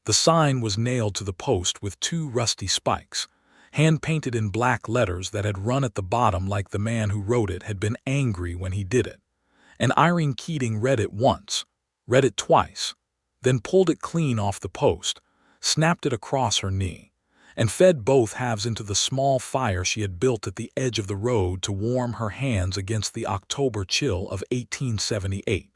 The sign was nailed to the post with two rusty spikes, hand-painted in black letters that had run at the bottom like the man who wrote it had been angry when he did it. And Irene Keating read it once, read it twice, then pulled it clean off the post, snapped it across her knee, and fed both halves into the small fire she had built at the edge of the road to warm her hands against the October chill of 1878.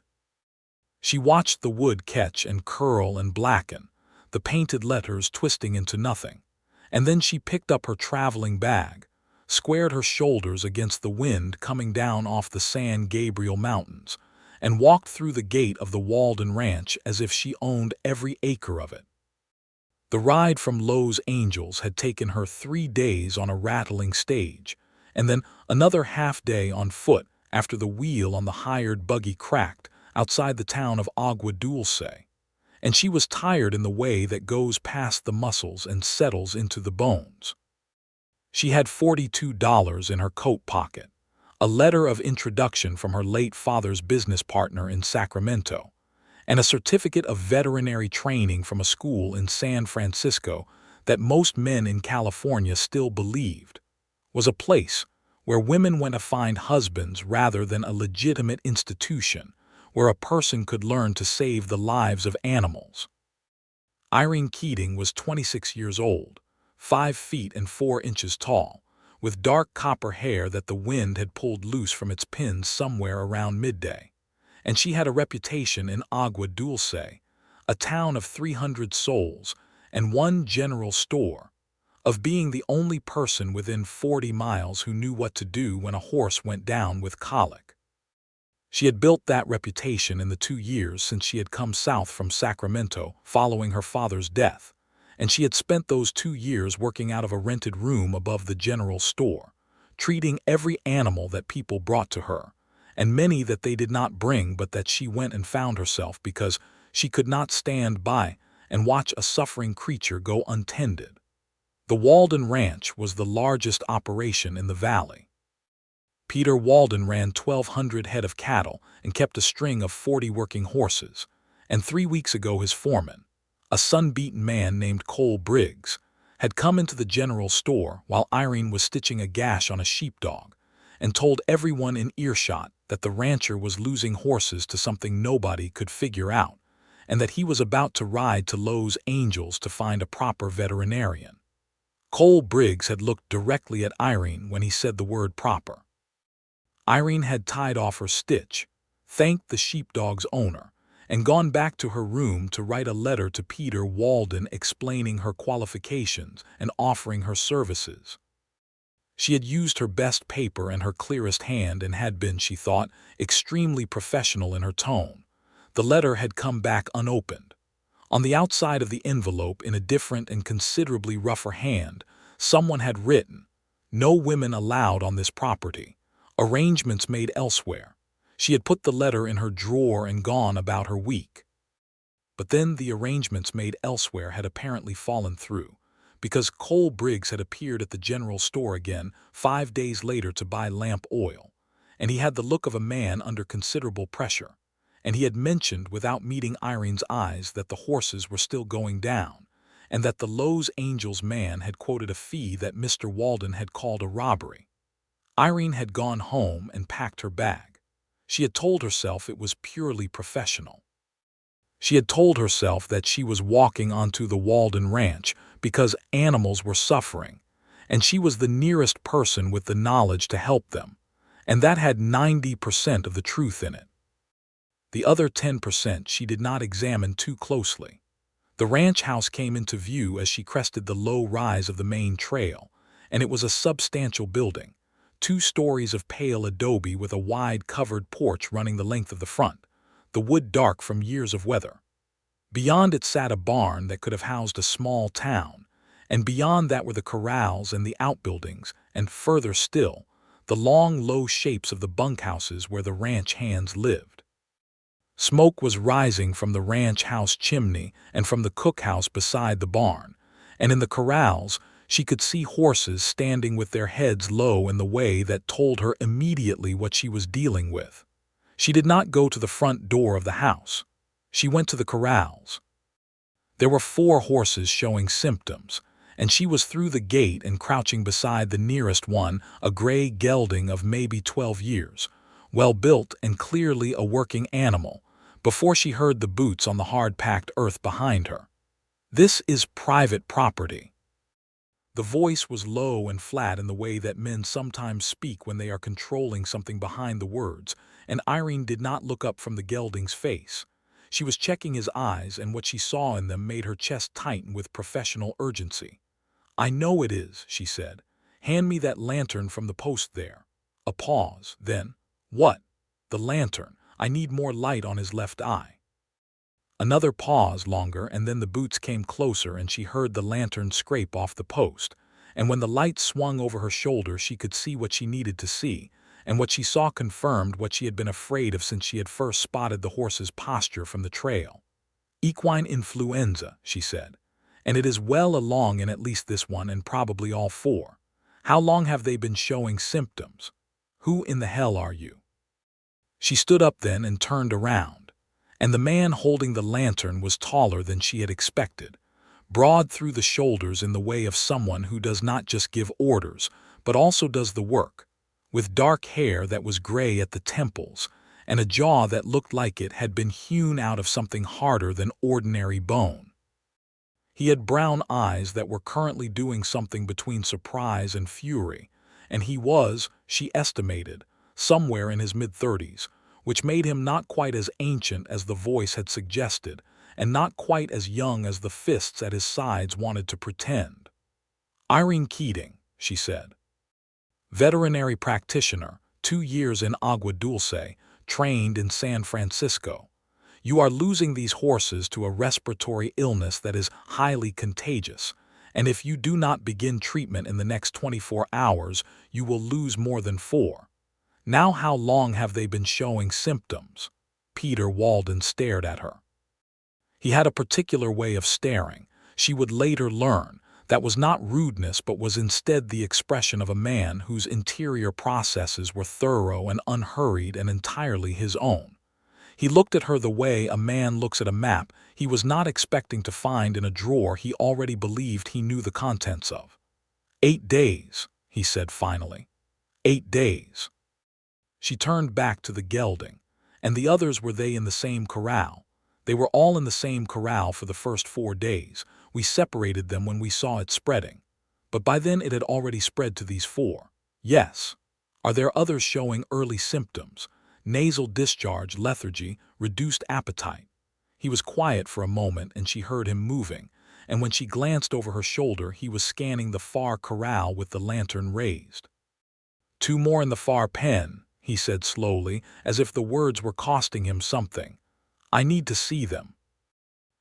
She watched the wood catch and curl and blacken, the painted letters twisting into nothing, and then she picked up her traveling bag, squared her shoulders against the wind coming down off the San Gabriel Mountains, and walked through the gate of the Walden ranch as if she owned every acre of it. The ride from Los Angeles had taken her 3 days on a rattling stage, and then another half-day on foot after the wheel on the hired buggy cracked outside the town of Agua Dulce, and she was tired in the way that goes past the muscles and settles into the bones. She had $42 in her coat pocket, a letter of introduction from her late father's business partner in Sacramento, and a certificate of veterinary training from a school in San Francisco that most men in California still believed was a place where women went to find husbands rather than a legitimate institution where a person could learn to save the lives of animals. Irene Keating was 26 years old, 5 feet and 4 inches tall, with dark copper hair that the wind had pulled loose from its pins somewhere around midday. And she had a reputation in Agua Dulce, a town of 300 souls and one general store, of being the only person within 40 miles who knew what to do when a horse went down with colic. She had built that reputation in the 2 years since she had come south from Sacramento following her father's death, and she had spent those 2 years working out of a rented room above the general store, treating every animal that people brought to her, and many that they did not bring but that she went and found herself because she could not stand by and watch a suffering creature go untended. The Walden Ranch was the largest operation in the valley. Peter Walden ran 1,200 head of cattle and kept a string of 40 working horses, and 3 weeks ago his foreman, a sun-beaten man named Cole Briggs, had come into the general store while Irene was stitching a gash on a sheepdog, and told everyone in earshot that the rancher was losing horses to something nobody could figure out, and that he was about to ride to Los Angeles to find a proper veterinarian. Cole Briggs had looked directly at Irene when he said the word proper. Irene had tied off her stitch, thanked the sheepdog's owner, and gone back to her room to write a letter to Peter Walden explaining her qualifications and offering her services. She had used her best paper and her clearest hand and had been, she thought, extremely professional in her tone. The letter had come back unopened. On the outside of the envelope, in a different and considerably rougher hand, someone had written, "No women allowed on this property. Arrangements made elsewhere." She had put the letter in her drawer and gone about her week. But then the arrangements made elsewhere had apparently fallen through, because Cole Briggs had appeared at the general store again 5 days later to buy lamp oil, and he had the look of a man under considerable pressure, and he had mentioned without meeting Irene's eyes that the horses were still going down, and that the Los Angeles man had quoted a fee that Mr. Walden had called a robbery. Irene had gone home and packed her bag. She had told herself it was purely professional. She had told herself that she was walking onto the Walden Ranch because animals were suffering, and she was the nearest person with the knowledge to help them, and that had 90% of the truth in it. The other 10% she did not examine too closely. The ranch house came into view as she crested the low rise of the main trail, and it was a substantial building, 2 stories of pale adobe with a wide covered porch running the length of the front, the wood dark from years of weather. Beyond it sat a barn that could have housed a small town, and beyond that were the corrals and the outbuildings, and further still, the long low shapes of the bunkhouses where the ranch hands lived. Smoke was rising from the ranch house chimney and from the cookhouse beside the barn, and in the corrals she could see horses standing with their heads low in the way that told her immediately what she was dealing with. She did not go to the front door of the house. She went to the corrals. There were 4 horses showing symptoms, and she was through the gate and crouching beside the nearest one, a gray gelding of maybe 12 years, well-built and clearly a working animal, before she heard the boots on the hard-packed earth behind her. "This is private property." The voice was low and flat in the way that men sometimes speak when they are controlling something behind the words, and Irene did not look up from the gelding's face. She was checking his eyes, and what she saw in them made her chest tighten with professional urgency. "I know it is," she said. "Hand me that lantern from the post there." A pause, then, "What?" "The lantern. I need more light on his left eye." Another pause longer, and then the boots came closer and she heard the lantern scrape off the post. And when the light swung over her shoulder, she could see what she needed to see, and what she saw confirmed what she had been afraid of since she had first spotted the horse's posture from the trail. "Equine influenza," she said, "and it is well along in at least this one and probably all 4. How long have they been showing symptoms? Who in the hell are you?" She stood up then and turned around, and the man holding the lantern was taller than she had expected, broad through the shoulders in the way of someone who does not just give orders, but also does the work, with dark hair that was gray at the temples, and a jaw that looked like it had been hewn out of something harder than ordinary bone. He had brown eyes that were currently doing something between surprise and fury, and he was, she estimated, somewhere in his mid-30s, which made him not quite as ancient as the voice had suggested, and not quite as young as the fists at his sides wanted to pretend. "Irene Keating," she said. "Veterinary practitioner, 2 years in Agua Dulce, trained in San Francisco. You are losing these horses to a respiratory illness that is highly contagious, and if you do not begin treatment in the next 24 hours, you will lose more than 4. Now how long have they been showing symptoms?" Peter Walden stared at her. He had a particular way of staring, she would later learn, that was not rudeness but was instead the expression of a man whose interior processes were thorough and unhurried and entirely his own. He looked at her the way a man looks at a map he was not expecting to find in a drawer he already believed he knew the contents of. 8 days, he said finally. 8 days. She turned back to the gelding. And the others, were they in the same corral? They were all in the same corral for the first 4 days. We separated them when we saw it spreading. But by then it had already spread to these 4. Yes. Are there others showing early symptoms? Nasal discharge, lethargy, reduced appetite. He was quiet for a moment and she heard him moving, and when she glanced over her shoulder he was scanning the far corral with the lantern raised. 2 more in the far pen, he said slowly, as if the words were costing him something. I need to see them.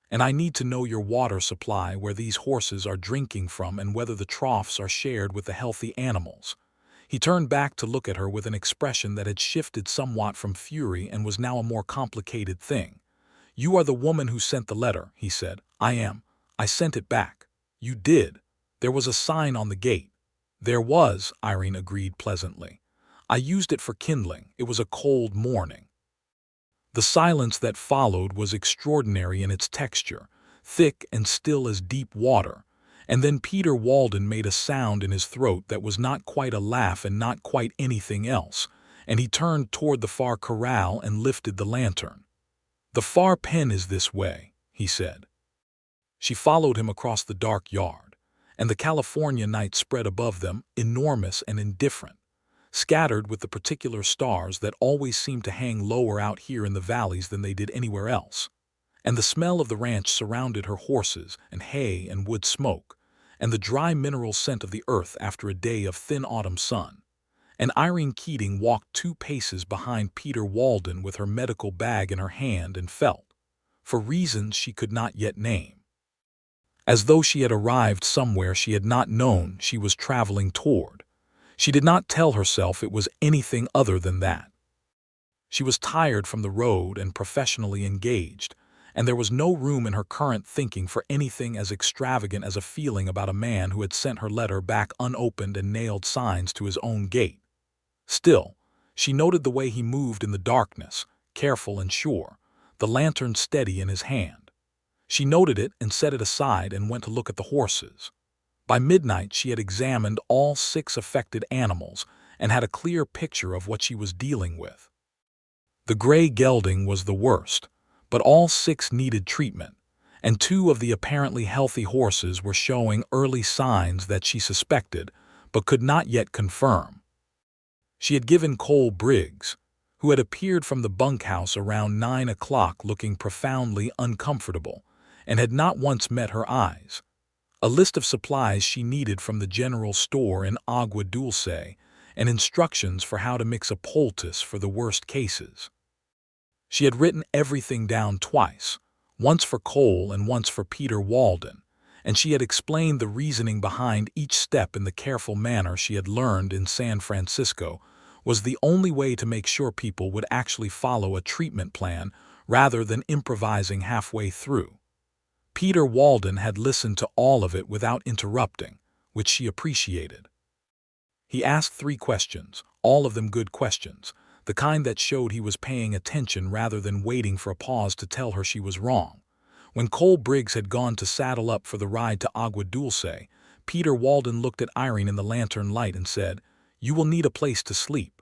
And I need to know your water supply, where these horses are drinking from, and whether the troughs are shared with the healthy animals. He turned back to look at her with an expression that had shifted somewhat from fury and was now a more complicated thing. You are the woman who sent the letter, he said. I am. I sent it back. You did. There was a sign on the gate. There was, Irene agreed pleasantly. I used it for kindling. It was a cold morning. The silence that followed was extraordinary in its texture, thick and still as deep water, and then Peter Walden made a sound in his throat that was not quite a laugh and not quite anything else, and he turned toward the far corral and lifted the lantern. The far pen is this way, he said. She followed him across the dark yard, and the California night spread above them, enormous and indifferent, scattered with the particular stars that always seemed to hang lower out here in the valleys than they did anywhere else. And the smell of the ranch surrounded her, horses and hay and wood smoke, and the dry mineral scent of the earth after a day of thin autumn sun. And Irene Keating walked 2 paces behind Peter Walden with her medical bag in her hand and felt, for reasons she could not yet name, as though she had arrived somewhere she had not known she was traveling toward. She did not tell herself it was anything other than that. She was tired from the road and professionally engaged, and there was no room in her current thinking for anything as extravagant as a feeling about a man who had sent her letter back unopened and nailed signs to his own gate. Still, she noted the way he moved in the darkness, careful and sure, the lantern steady in his hand. She noted it and set it aside and went to look at the horses. By midnight, she had examined all 6 affected animals and had a clear picture of what she was dealing with. The gray gelding was the worst, but all 6 needed treatment, and 2 of the apparently healthy horses were showing early signs that she suspected, but could not yet confirm. She had given Cole Briggs, who had appeared from the bunkhouse around 9 o'clock looking profoundly uncomfortable, and had not once met her eyes, a list of supplies she needed from the general store in Agua Dulce, and instructions for how to mix a poultice for the worst cases. She had written everything down twice, once for Cole and once for Peter Walden, and she had explained the reasoning behind each step in the careful manner she had learned in San Francisco was the only way to make sure people would actually follow a treatment plan rather than improvising halfway through. Peter Walden had listened to all of it without interrupting, which she appreciated. He asked 3 questions, all of them good questions, the kind that showed he was paying attention rather than waiting for a pause to tell her she was wrong. When Cole Briggs had gone to saddle up for the ride to Agua Dulce, Peter Walden looked at Irene in the lantern light and said, "You will need a place to sleep."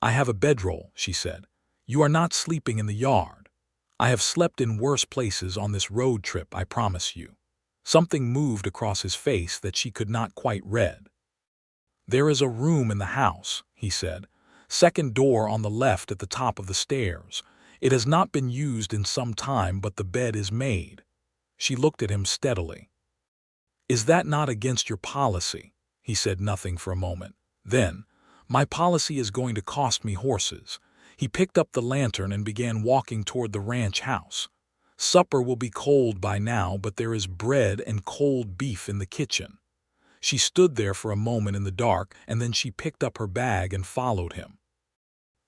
"I have a bedroll," she said. "You are not sleeping in the yard. I have slept in worse places on this road trip, I promise you." Something moved across his face that she could not quite read. "There is a room in the house," he said. "Second door on the left at the top of the stairs. It has not been used in some time, but the bed is made." She looked at him steadily. "Is that not against your policy?" He said nothing for a moment. Then, "My policy is going to cost me horses." He picked up the lantern and began walking toward the ranch house. "Supper will be cold by now, but there is bread and cold beef in the kitchen." She stood there for a moment in the dark, and then she picked up her bag and followed him.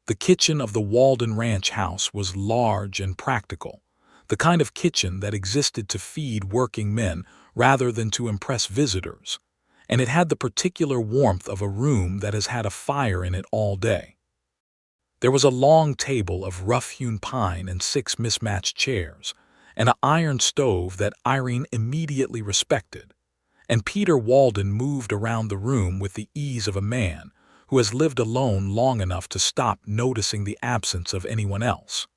The kitchen of the Walden Ranch house was large and practical, the kind of kitchen that existed to feed working men rather than to impress visitors, and it had the particular warmth of a room that has had a fire in it all day. There was a long table of rough-hewn pine and 6 mismatched chairs, and an iron stove that Irene immediately respected, and Peter Walden moved around the room with the ease of a man who has lived alone long enough to stop noticing the absence of anyone else.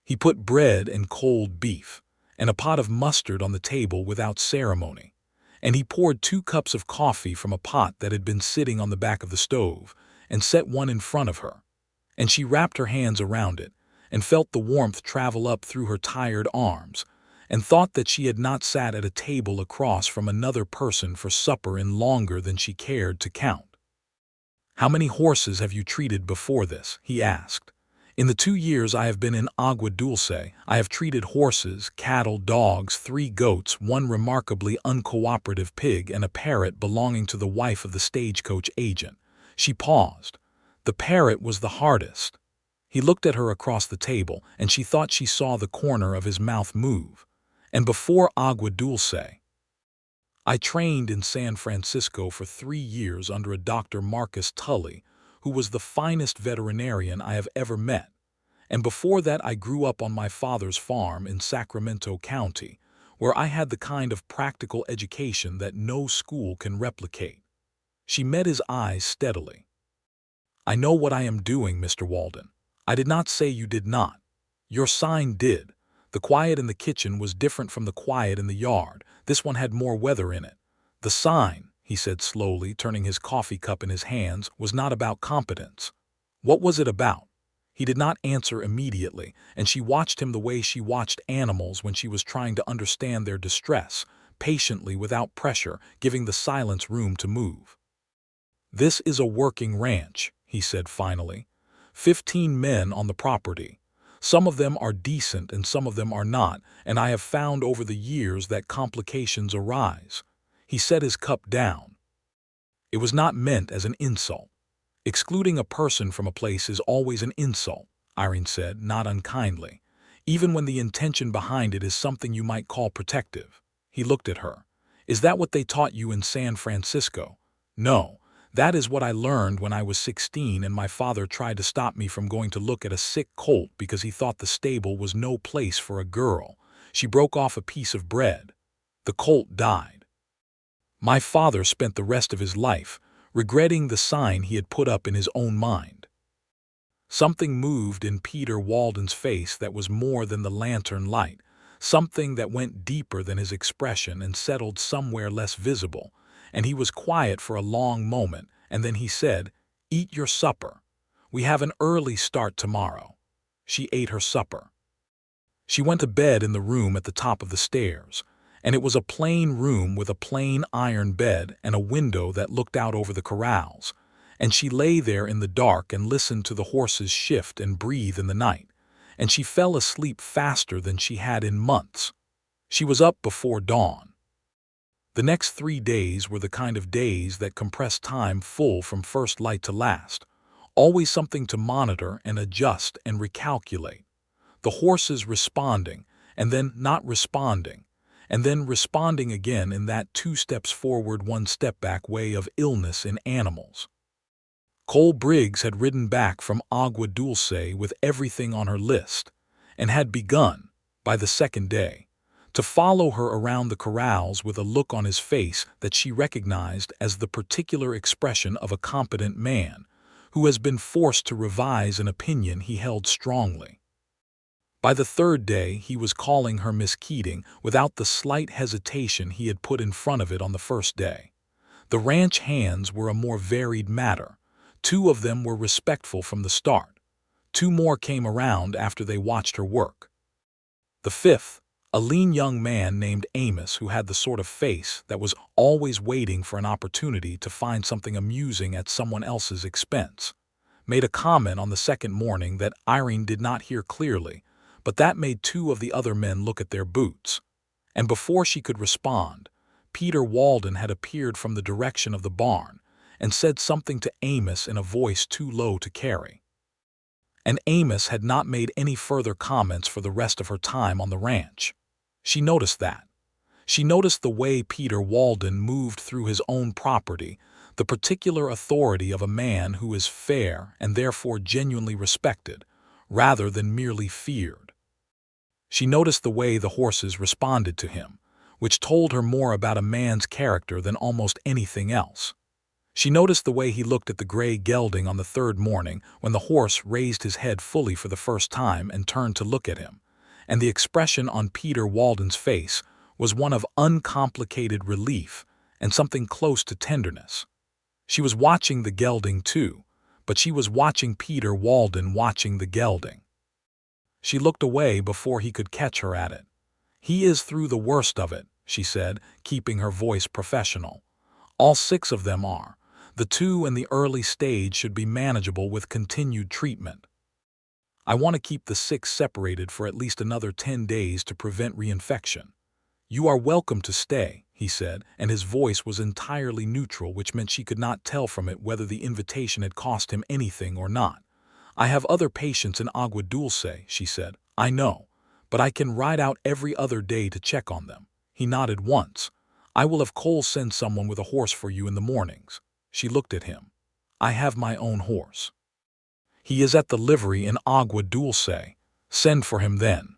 He put bread and cold beef and a pot of mustard on the table without ceremony, and he poured 2 cups of coffee from a pot that had been sitting on the back of the stove and set one in front of her, and she wrapped her hands around it and felt the warmth travel up through her tired arms and thought that she had not sat at a table across from another person for supper in longer than she cared to count. "How many horses have you treated before this?" he asked. "In the 2 years I have been in Agua Dulce, I have treated horses, cattle, dogs, 3 goats, 1 remarkably uncooperative pig, and a parrot belonging to the wife of the stagecoach agent." She paused. "The parrot was the hardest." He looked at her across the table, and she thought she saw the corner of his mouth move. "And before Agua Dulce, I trained in San Francisco for 3 years under a Dr. Marcus Tully, who was the finest veterinarian I have ever met. And before that I grew up on my father's farm in Sacramento County, where I had the kind of practical education that no school can replicate." She met his eyes steadily. "I know what I am doing, Mr. Walden. I did not say you did not. Your sign did. The quiet in the kitchen was different from the quiet in the yard. This one had more weather in it. The sign," he said slowly, turning his coffee cup in his hands, "was not about competence." "What was it about?" He did not answer immediately, and she watched him the way she watched animals when she was trying to understand their distress, patiently without pressure, giving the silence room to move. "This is a working ranch," he said finally. 15 men on the property. Some of them are decent and some of them are not, and I have found over the years that complications arise." He set his cup down. "It was not meant as an insult. Excluding a person from a place is always an insult," Irene said, not unkindly, "even when the intention behind it is something you might call protective." He looked at her. "Is that what they taught you in San Francisco?" "No. That is what I learned when I was 16 and my father tried to stop me from going to look at a sick colt because he thought the stable was no place for a girl." She broke off a piece of bread. The colt died. My father spent the rest of his life regretting the sign he had put up in his own mind. Something moved in Peter Walden's face that was more than the lantern light, something that went deeper than his expression and settled somewhere less visible, and he was quiet for a long moment, and then he said, "Eat your supper. We have an early start tomorrow." She ate her supper. She went to bed in the room at the top of the stairs, and it was a plain room with a plain iron bed and a window that looked out over the corrals, and she lay there in the dark and listened to the horses shift and breathe in the night, and she fell asleep faster than she had in months. She was up before dawn. The next 3 days were the kind of days that compress time full from first light to last, always something to monitor and adjust and recalculate. The horses responding, and then not responding, and then responding again in that 2 steps forward, 1 step back way of illness in animals. Cole Briggs had ridden back from Agua Dulce with everything on her list, and had begun, by the 2nd day, to follow her around the corrals with a look on his face that she recognized as the particular expression of a competent man who has been forced to revise an opinion he held strongly. By the 3rd day, he was calling her Miss Keating without the slight hesitation he had put in front of it on the 1st day. The ranch hands were a more varied matter. 2 of them were respectful from the start. 2 more came around after they watched her work. The 5th, a lean young man named Amos who had the sort of face that was always waiting for an opportunity to find something amusing at someone else's expense, made a comment on the 2nd morning that Irene did not hear clearly, but that made 2 of the other men look at their boots. And before she could respond, Peter Walden had appeared from the direction of the barn and said something to Amos in a voice too low to carry. And Amos had not made any further comments for the rest of her time on the ranch. She noticed that. She noticed the way Peter Walden moved through his own property, the particular authority of a man who is fair and therefore genuinely respected, rather than merely feared. She noticed the way the horses responded to him, which told her more about a man's character than almost anything else. She noticed the way he looked at the gray gelding on the 3rd morning when the horse raised his head fully for the first time and turned to look at him, and the expression on Peter Walden's face was one of uncomplicated relief and something close to tenderness. She was watching the gelding too, but she was watching Peter Walden watching the gelding. She looked away before he could catch her at it. "He is through the worst of it," she said, keeping her voice professional. "All 6 of them are. The 2 in the early stage should be manageable with continued treatment. I want to keep the 6 separated for at least another 10 days to prevent reinfection. You are welcome to stay," he said, and his voice was entirely neutral, which meant she could not tell from it whether the invitation had cost him anything or not. "I have other patients in Agua Dulce," she said. "I know, but I can ride out every other day to check on them." He nodded once. "I will have Cole send someone with a horse for you in the mornings." She looked at him. "I have my own horse." "He is at the livery in Agua Dulce. Send for him then."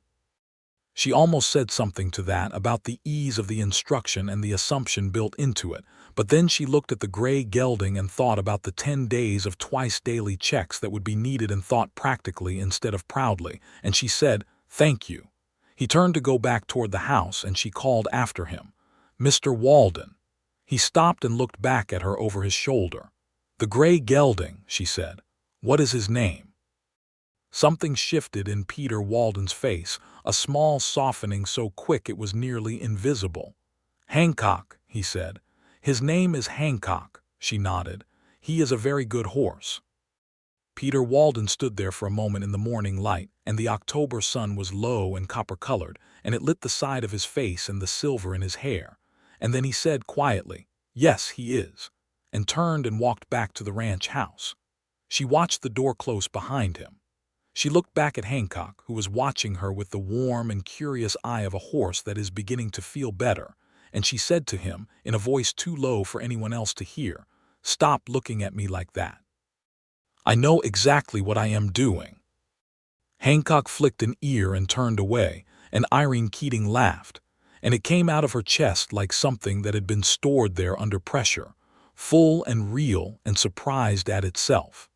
She almost said something to that about the ease of the instruction and the assumption built into it, but then she looked at the gray gelding and thought about the 10 days of twice-daily checks that would be needed and thought practically instead of proudly, and she said, "Thank you." He turned to go back toward the house and she called after him, "Mr. Walden." He stopped and looked back at her over his shoulder. "The gray gelding," she said. "What is his name?" Something shifted in Peter Walden's face, a small softening so quick it was nearly invisible. "Hancock," he said. "His name is Hancock," she nodded. "He is a very good horse." Peter Walden stood there for a moment in the morning light, and the October sun was low and copper-colored, and it lit the side of his face and the silver in his hair. And then he said quietly, "Yes, he is," and turned and walked back to the ranch house. She watched the door close behind him. She looked back at Hancock, who was watching her with the warm and curious eye of a horse that is beginning to feel better, and she said to him, in a voice too low for anyone else to hear, "Stop looking at me like that. I know exactly what I am doing." Hancock flicked an ear and turned away, And Irene Keating laughed, and it came out of her chest like something that had been stored there under pressure, full and real and surprised at itself.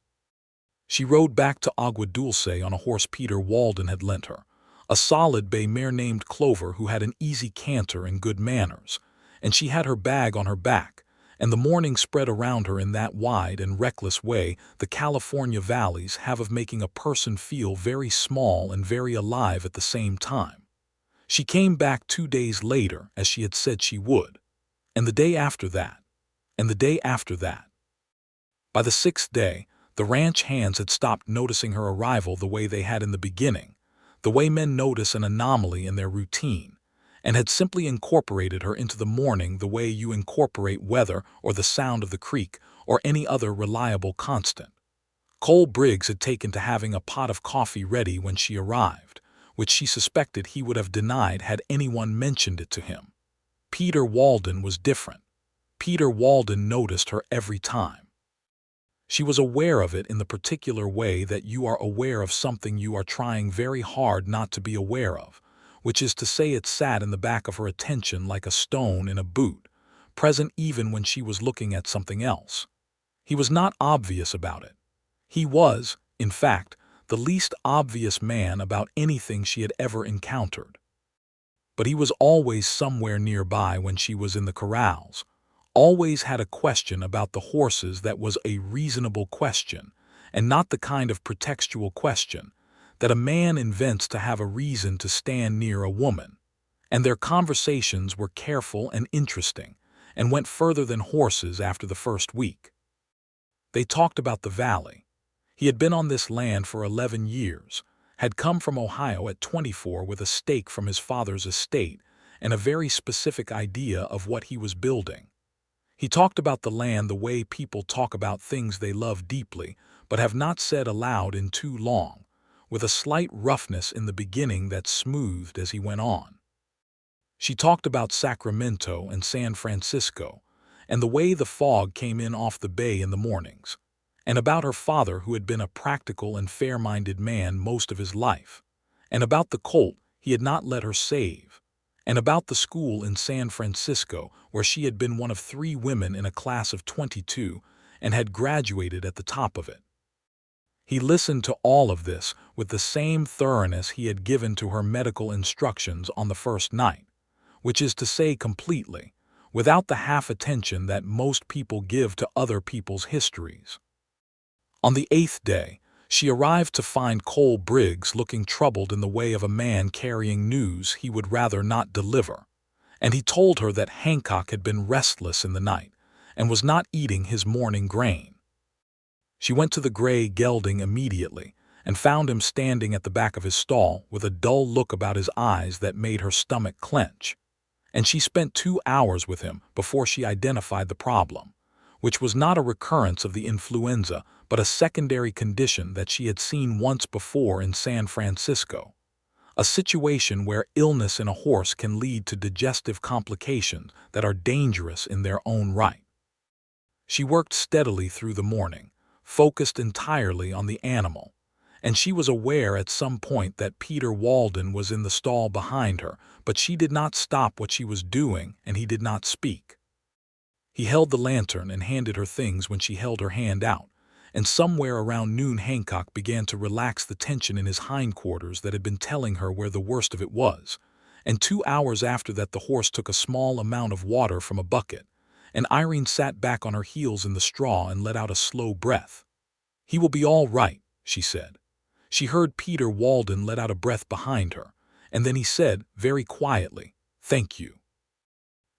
She rode back to Agua Dulce on a horse Peter Walden had lent her, a solid bay mare named Clover who had an easy canter and good manners, and she had her bag on her back, and the morning spread around her in that wide and reckless way the California valleys have of making a person feel very small and very alive at the same time. She came back 2 days later, as she had said she would, and the day after that, and the day after that. By the 6th day, the ranch hands had stopped noticing her arrival the way they had in the beginning, the way men notice an anomaly in their routine, and had simply incorporated her into the morning the way you incorporate weather or the sound of the creek or any other reliable constant. Cole Briggs had taken to having a pot of coffee ready when she arrived, which she suspected he would have denied had anyone mentioned it to him. Peter Walden was different. Peter Walden noticed her every time. She was aware of it in the particular way that you are aware of something you are trying very hard not to be aware of, which is to say it sat in the back of her attention like a stone in a boot, present even when she was looking at something else. He was not obvious about it. He was, in fact, the least obvious man about anything she had ever encountered. But he was always somewhere nearby when she was in the corrals, always had a question about the horses that was a reasonable question, and not the kind of pretextual question that a man invents to have a reason to stand near a woman. And their conversations were careful and interesting, and went further than horses after the first week. They talked about the valley. He had been on this land for 11 years, had come from Ohio at 24 with a stake from his father's estate and a very specific idea of what he was building. He talked about the land the way people talk about things they love deeply but have not said aloud in too long, with a slight roughness in the beginning that smoothed as he went on. She talked about Sacramento and San Francisco, and the way the fog came in off the bay in the mornings, and about her father who had been a practical and fair-minded man most of his life, and about the colt he had not let her save, and about the school in San Francisco where she had been one of 3 women in a class of 22 and had graduated at the top of it. He listened to all of this with the same thoroughness he had given to her medical instructions on the first night, which is to say completely, without the half-attention that most people give to other people's histories. On the 8th day, she arrived to find Cole Briggs looking troubled in the way of a man carrying news he would rather not deliver, and he told her that Hancock had been restless in the night and was not eating his morning grain. She went to the gray gelding immediately and found him standing at the back of his stall with a dull look about his eyes that made her stomach clench, and she spent 2 hours with him before she identified the problem, which was not a recurrence of the influenza but a secondary condition that she had seen once before in San Francisco, a situation where illness in a horse can lead to digestive complications that are dangerous in their own right. She worked steadily through the morning, focused entirely on the animal, and she was aware at some point that Peter Walden was in the stall behind her, but she did not stop what she was doing and he did not speak. He held the lantern and handed her things when she held her hand out, and somewhere around noon Hancock began to relax the tension in his hindquarters that had been telling her where the worst of it was, and 2 hours after that the horse took a small amount of water from a bucket, and Irene sat back on her heels in the straw and let out a slow breath. "He will be all right," she said. She heard Peter Walden let out a breath behind her, and then he said, very quietly, "Thank you."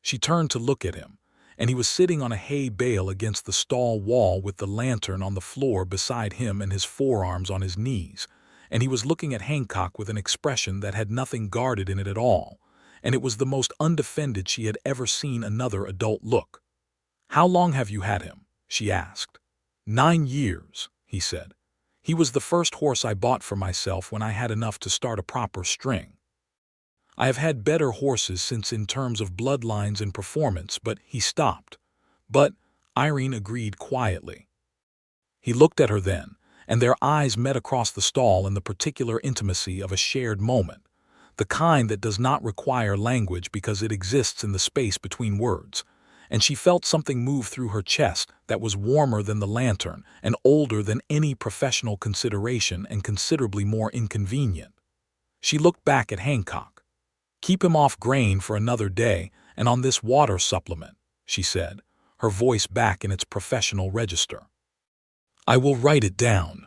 She turned to look at him, and he was sitting on a hay bale against the stall wall with the lantern on the floor beside him and his forearms on his knees, and he was looking at Hancock with an expression that had nothing guarded in it at all, and it was the most undefended she had ever seen another adult look. "How long have you had him?" she asked. 9 years, he said. "He was the first horse I bought for myself when I had enough to start a proper string. I have had better horses since in terms of bloodlines and performance, but..." He stopped. "But," Irene agreed quietly. He looked at her then, and their eyes met across the stall in the particular intimacy of a shared moment, the kind that does not require language because it exists in the space between words, and she felt something move through her chest that was warmer than the lantern and older than any professional consideration and considerably more inconvenient. She looked back at Hancock. "Keep him off grain for another day and on this water supplement," she said, her voice back in its professional register. "I will write it down."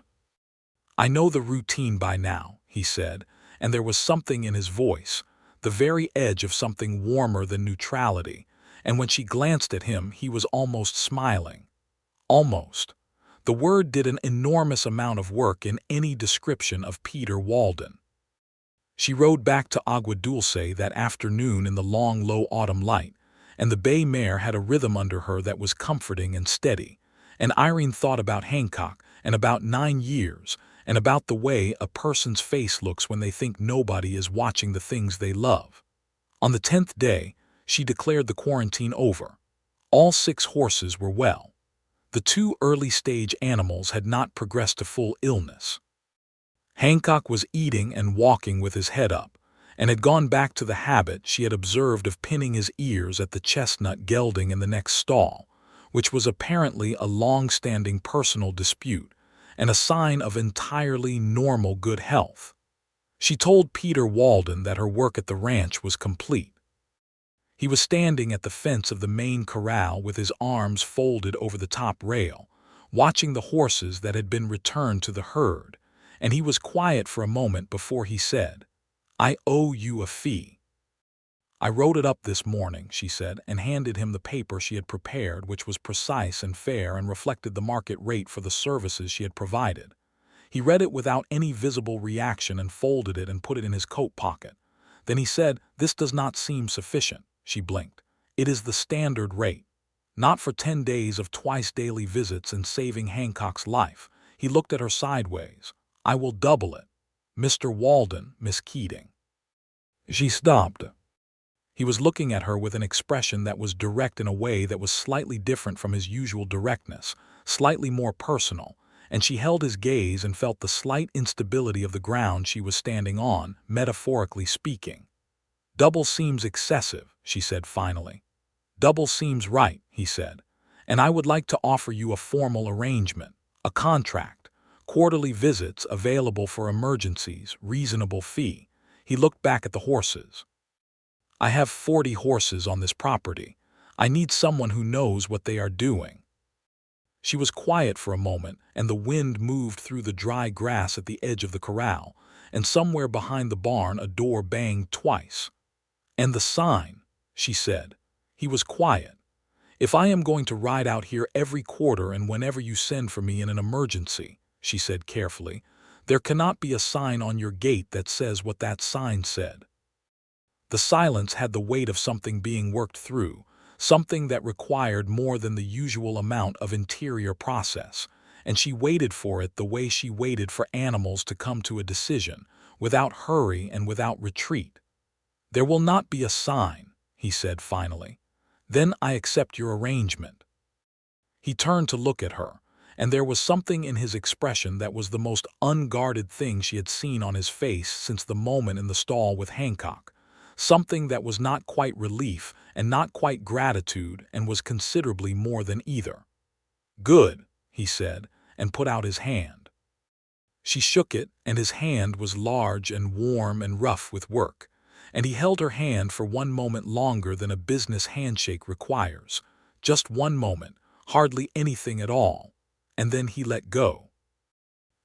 "I know the routine by now," he said, and there was something in his voice, the very edge of something warmer than neutrality, and when she glanced at him he was almost smiling. Almost. The word did an enormous amount of work in any description of Peter Walden. She rode back to Agua Dulce that afternoon in the long, low autumn light, and the bay mare had a rhythm under her that was comforting and steady, and Irene thought about Hancock and about 9 years, and about the way a person's face looks when they think nobody is watching the things they love. On the 10th day, she declared the quarantine over. All 6 horses were well. The 2 early-stage animals had not progressed to full illness. Hancock was eating and walking with his head up, and had gone back to the habit she had observed of pinning his ears at the chestnut gelding in the next stall, which was apparently a long-standing personal dispute, and a sign of entirely normal good health. She told Peter Walden that her work at the ranch was complete. He was standing at the fence of the main corral with his arms folded over the top rail, watching the horses that had been returned to the herd, and he was quiet for a moment before he said, "I owe you a fee." "I wrote it up this morning," she said, and handed him the paper she had prepared, which was precise and fair and reflected the market rate for the services she had provided. He read it without any visible reaction and folded it and put it in his coat pocket. Then he said, "This does not seem sufficient." She blinked. "It is the standard rate. Not for 10 days of twice-daily visits and saving Hancock's life." He looked at her sideways. "I will double it. Mr. Walden, Miss Keating." She stopped. He was looking at her with an expression that was direct in a way that was slightly different from his usual directness, slightly more personal, and she held his gaze and felt the slight instability of the ground she was standing on, metaphorically speaking. "Double seems excessive," she said finally. "Double seems right," he said, "and I would like to offer you a formal arrangement, a contract, quarterly visits available for emergencies, reasonable fee." He looked back at the horses. "I have 40 horses on this property. I need someone who knows what they are doing." She was quiet for a moment, and the wind moved through the dry grass at the edge of the corral, and somewhere behind the barn a door banged twice. "And the sign," she said. He was quiet. "If I am going to ride out here every quarter and whenever you send for me in an emergency," she said carefully, "there cannot be a sign on your gate that says what that sign said." The silence had the weight of something being worked through, something that required more than the usual amount of interior process, and she waited for it the way she waited for animals to come to a decision, without hurry and without retreat. "There will not be a sign," he said finally. "Then I accept your arrangement." He turned to look at her, and there was something in his expression that was the most unguarded thing she had seen on his face since the moment in the stall with Hancock. Something that was not quite relief and not quite gratitude and was considerably more than either. "Good," he said, and put out his hand. She shook it, and his hand was large and warm and rough with work, and he held her hand for one moment longer than a business handshake requires. Just one moment, hardly anything at all, and then he let go.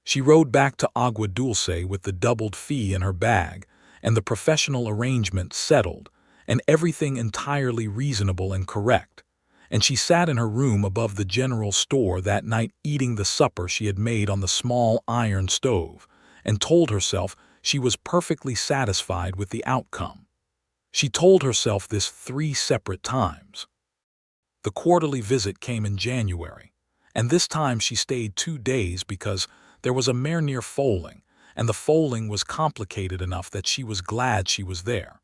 She rode back to Agua Dulce with the doubled fee in her bag, and the professional arrangement settled, and everything entirely reasonable and correct, and she sat in her room above the general store that night eating the supper she had made on the small iron stove, and told herself she was perfectly satisfied with the outcome. She told herself this 3 separate times. The quarterly visit came in January, and this time she stayed 2 days because there was a mare near foaling, and the foaling was complicated enough that she was glad she was there.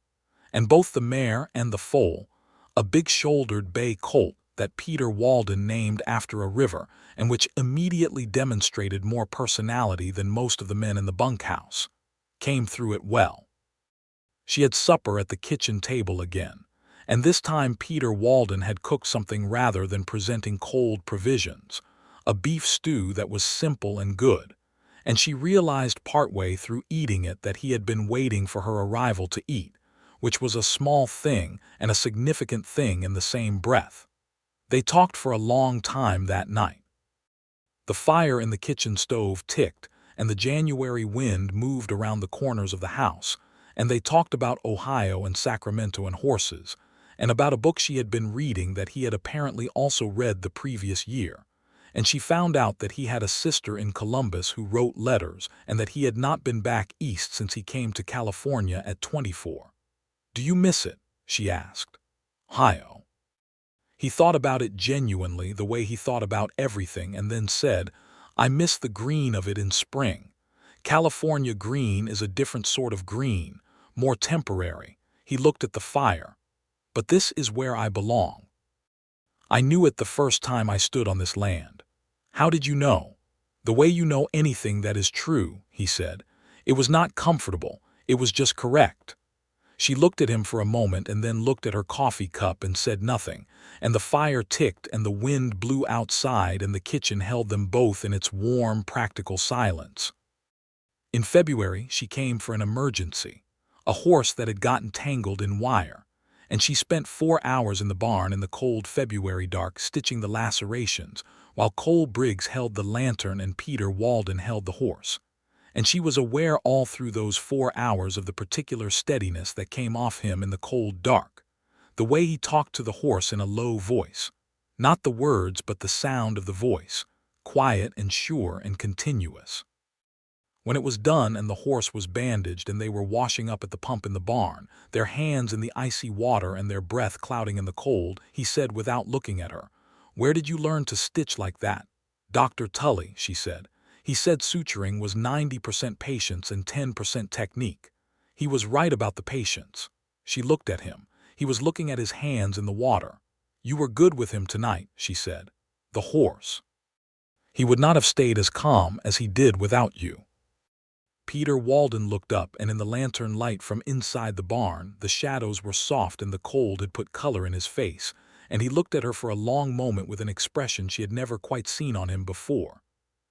And both the mare and the foal, a big-shouldered bay colt that Peter Walden named after a river and which immediately demonstrated more personality than most of the men in the bunkhouse, came through it well. She had supper at the kitchen table again, and this time Peter Walden had cooked something rather than presenting cold provisions, a beef stew that was simple and good, and she realized partway through eating it that he had been waiting for her arrival to eat, which was a small thing and a significant thing in the same breath. They talked for a long time that night. The fire in the kitchen stove ticked, and the January wind moved around the corners of the house, and they talked about Ohio and Sacramento and horses, and about a book she had been reading that he had apparently also read the previous year. And she found out that he had a sister in Columbus who wrote letters and that he had not been back east since he came to California at 24. "Do you miss it?" she asked. Ohio. He thought about it genuinely, the way he thought about everything, and then said, "I miss the green of it in spring. California green is a different sort of green, more temporary." He looked at the fire. "But this is where I belong. I knew it the first time I stood on this land." "How did you know?" "The way you know anything that is true," he said. "It was not comfortable, it was just correct." She looked at him for a moment and then looked at her coffee cup and said nothing, and the fire ticked and the wind blew outside and the kitchen held them both in its warm, practical silence. In February, she came for an emergency, a horse that had gotten tangled in wire, and she spent 4 hours in the barn in the cold February dark stitching the lacerations, while Cole Briggs held the lantern and Peter Walden held the horse. And she was aware all through those 4 hours of the particular steadiness that came off him in the cold dark, the way he talked to the horse in a low voice. Not the words, but the sound of the voice, quiet and sure and continuous. When it was done and the horse was bandaged and they were washing up at the pump in the barn, their hands in the icy water and their breath clouding in the cold, he said without looking at her, "Where did you learn to stitch like that?" "Dr. Tully," she said. "He said suturing was 90% patience and 10% technique. He was right about the patience." She looked at him. He was looking at his hands in the water. "You were good with him tonight," she said. "The horse. He would not have stayed as calm as he did without you." Peter Walden looked up, and in the lantern light from inside the barn, the shadows were soft and the cold had put color in his face, and he looked at her for a long moment with an expression she had never quite seen on him before.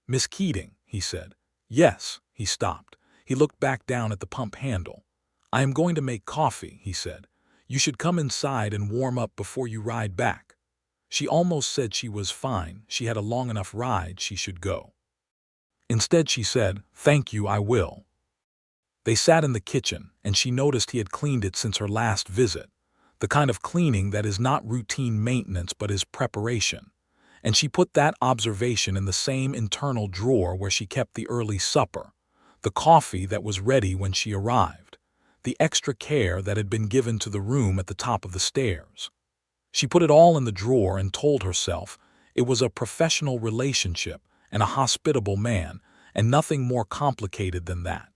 "Miss Keating," he said. "Yes." He stopped. He looked back down at the pump handle. "I am going to make coffee," he said. "You should come inside and warm up before you ride back." She almost said she was fine, she had a long enough ride, she should go. Instead she said, "Thank you, I will." They sat in the kitchen, and she noticed he had cleaned it since her last visit, the kind of cleaning that is not routine maintenance but is preparation. And she put that observation in the same internal drawer where she kept the early supper, the coffee that was ready when she arrived, the extra care that had been given to the room at the top of the stairs. She put it all in the drawer and told herself it was a professional relationship and a hospitable man, and nothing more complicated than that.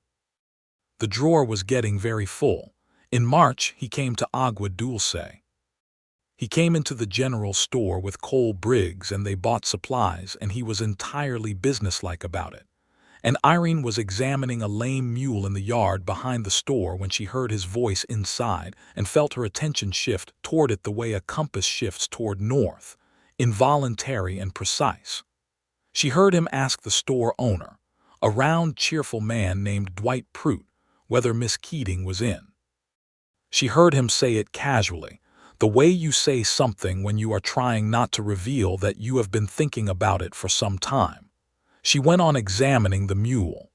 The drawer was getting very full. In March, he came to Agua Dulce. He came into the general store with Cole Briggs and they bought supplies, and he was entirely businesslike about it. And Irene was examining a lame mule in the yard behind the store when she heard his voice inside and felt her attention shift toward it the way a compass shifts toward north, involuntary and precise. She heard him ask the store owner, a round, cheerful man named Dwight Prute, whether Miss Keating was in. She heard him say it casually, the way you say something when you are trying not to reveal that you have been thinking about it for some time. She went on examining the mule.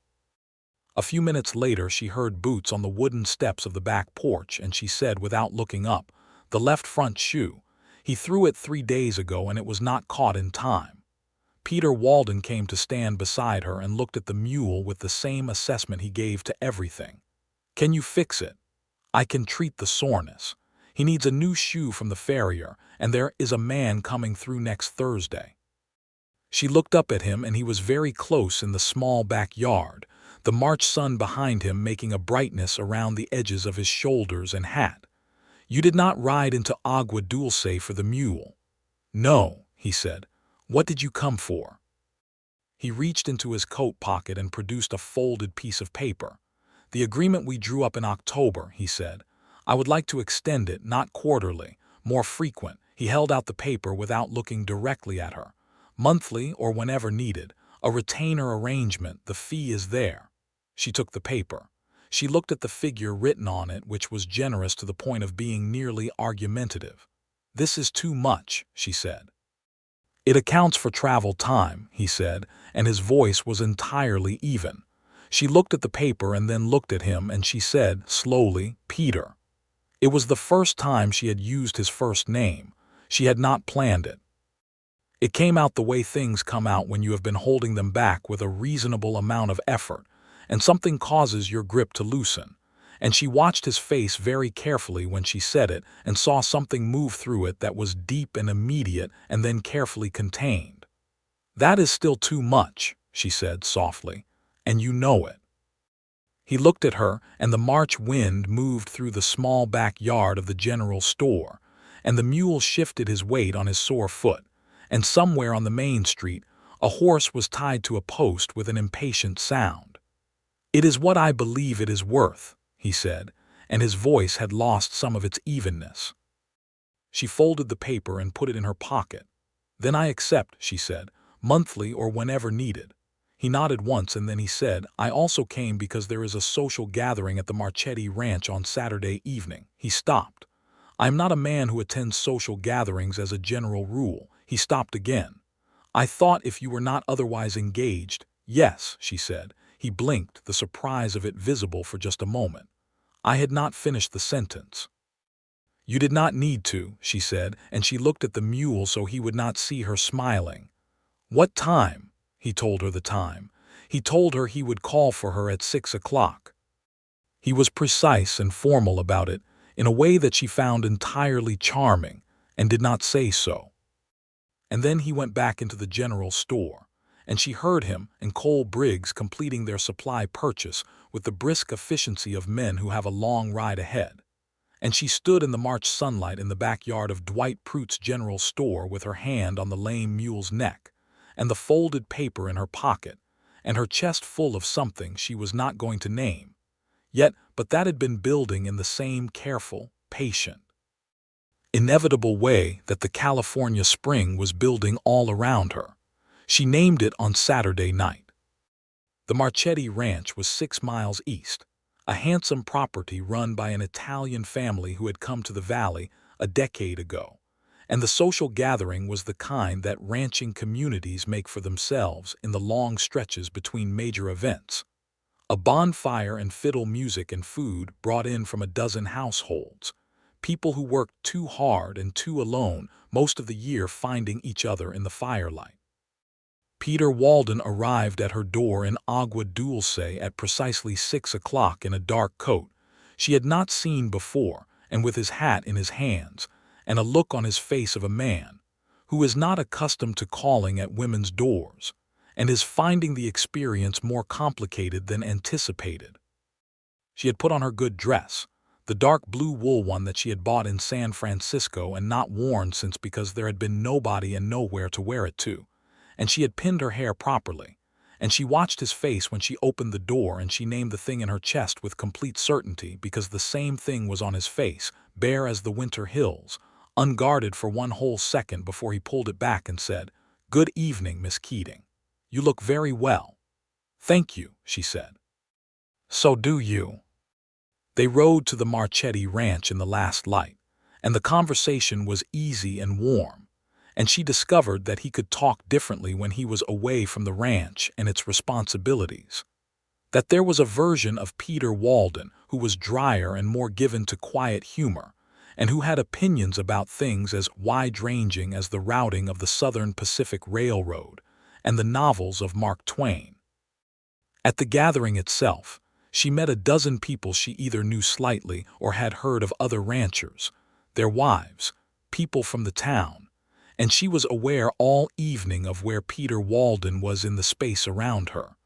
A few minutes later she heard boots on the wooden steps of the back porch, and she said without looking up, "The left front shoe. He threw it 3 days ago and it was not caught in time." Peter Walden came to stand beside her and looked at the mule with the same assessment he gave to everything. "Can you fix it?" "I can treat the soreness. He needs a new shoe from the farrier, and there is a man coming through next Thursday." She looked up at him, and he was very close in the small backyard, the March sun behind him making a brightness around the edges of his shoulders and hat. "You did not ride into Agua Dulce for the mule." "No," he said. "What did you come for?" He reached into his coat pocket and produced a folded piece of paper. "The agreement we drew up in October," he said. "I would like to extend it, not quarterly, more frequent." He held out the paper without looking directly at her. "Monthly or whenever needed. A retainer arrangement, the fee is there." She took the paper. She looked at the figure written on it, which was generous to the point of being nearly argumentative. "This is too much," she said. "It accounts for travel time," he said, and his voice was entirely even. She looked at the paper and then looked at him, and she said, slowly, "Peter." It was the first time she had used his first name. She had not planned it. It came out the way things come out when you have been holding them back with a reasonable amount of effort, and something causes your grip to loosen. And she watched his face very carefully when she said it and saw something move through it that was deep and immediate and then carefully contained. "That is still too much," she said softly, "and you know it." He looked at her, and the March wind moved through the small backyard of the general store, and the mule shifted his weight on his sore foot, and somewhere on the main street a horse was tied to a post with an impatient sound. "It is what I believe it is worth," he said, and his voice had lost some of its evenness. She folded the paper and put it in her pocket. "Then I accept," she said, "monthly or whenever needed." He nodded once, and then he said, "I also came because there is a social gathering at the Marchetti Ranch on Saturday evening." He stopped. "I am not a man who attends social gatherings as a general rule." He stopped again. "I thought if you were not otherwise engaged—" "Yes," she said. He blinked, the surprise of it visible for just a moment. I had not finished the sentence. "You did not need to," she said, and she looked at the mule so he would not see her smiling. "What time?" He told her the time. He told her he would call for her at 6 o'clock. He was precise and formal about it, in a way that she found entirely charming, and did not say so. And then he went back into the general store, and she heard him and Cole Briggs completing their supply purchase with the brisk efficiency of men who have a long ride ahead. And she stood in the March sunlight in the backyard of Dwight Prute's general store with her hand on the lame mule's neck, and the folded paper in her pocket, and her chest full of something she was not going to name, but that had been building in the same careful, patient, inevitable way that the California spring was building all around her. She named it on Saturday night. The Marchetti Ranch was 6 miles east, a handsome property run by an Italian family who had come to the valley a decade ago. And the social gathering was the kind that ranching communities make for themselves in the long stretches between major events. A bonfire and fiddle music and food brought in from a dozen households. People who worked too hard and too alone most of the year finding each other in the firelight. Peter Walden arrived at her door in Agua Dulce at precisely 6 o'clock in a dark coat she had not seen before, and with his hat in his hands, and a look on his face of a man who is not accustomed to calling at women's doors, and is finding the experience more complicated than anticipated. She had put on her good dress, the dark blue wool one that she had bought in San Francisco and not worn since because there had been nobody and nowhere to wear it to, and she had pinned her hair properly, and she watched his face when she opened the door, and she named the thing in her chest with complete certainty because the same thing was on his face, bare as the winter hills, unguarded for one whole second before he pulled it back and said, "Good evening, Miss Keating. You look very well." "Thank you," she said. "So do you." They rode to the Marchetti Ranch in the last light, and the conversation was easy and warm, and she discovered that he could talk differently when he was away from the ranch and its responsibilities. That there was a version of Peter Walden who was drier and more given to quiet humor, and who had opinions about things as wide-ranging as the routing of the Southern Pacific Railroad and the novels of Mark Twain. At the gathering itself, she met a dozen people she either knew slightly or had heard of other ranchers, their wives, people from the town, and she was aware all evening of where Peter Walden was in the space around her,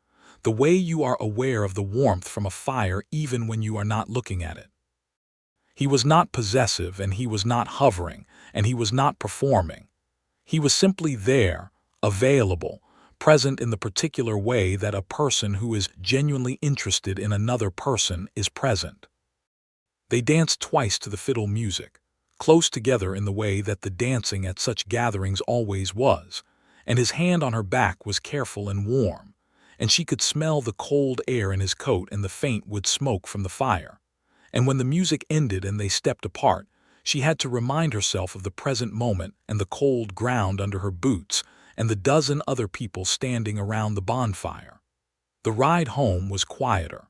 the way you are aware of the warmth from a fire even when you are not looking at it. He was not possessive, and he was not hovering, and he was not performing. He was simply there, available, present in the particular way that a person who is genuinely interested in another person is present. They danced twice to the fiddle music, close together in the way that the dancing at such gatherings always was, and his hand on her back was careful and warm, and she could smell the cold air in his coat and the faint wood smoke from the fire. And when the music ended and they stepped apart, she had to remind herself of the present moment and the cold ground under her boots and the dozen other people standing around the bonfire. The ride home was quieter.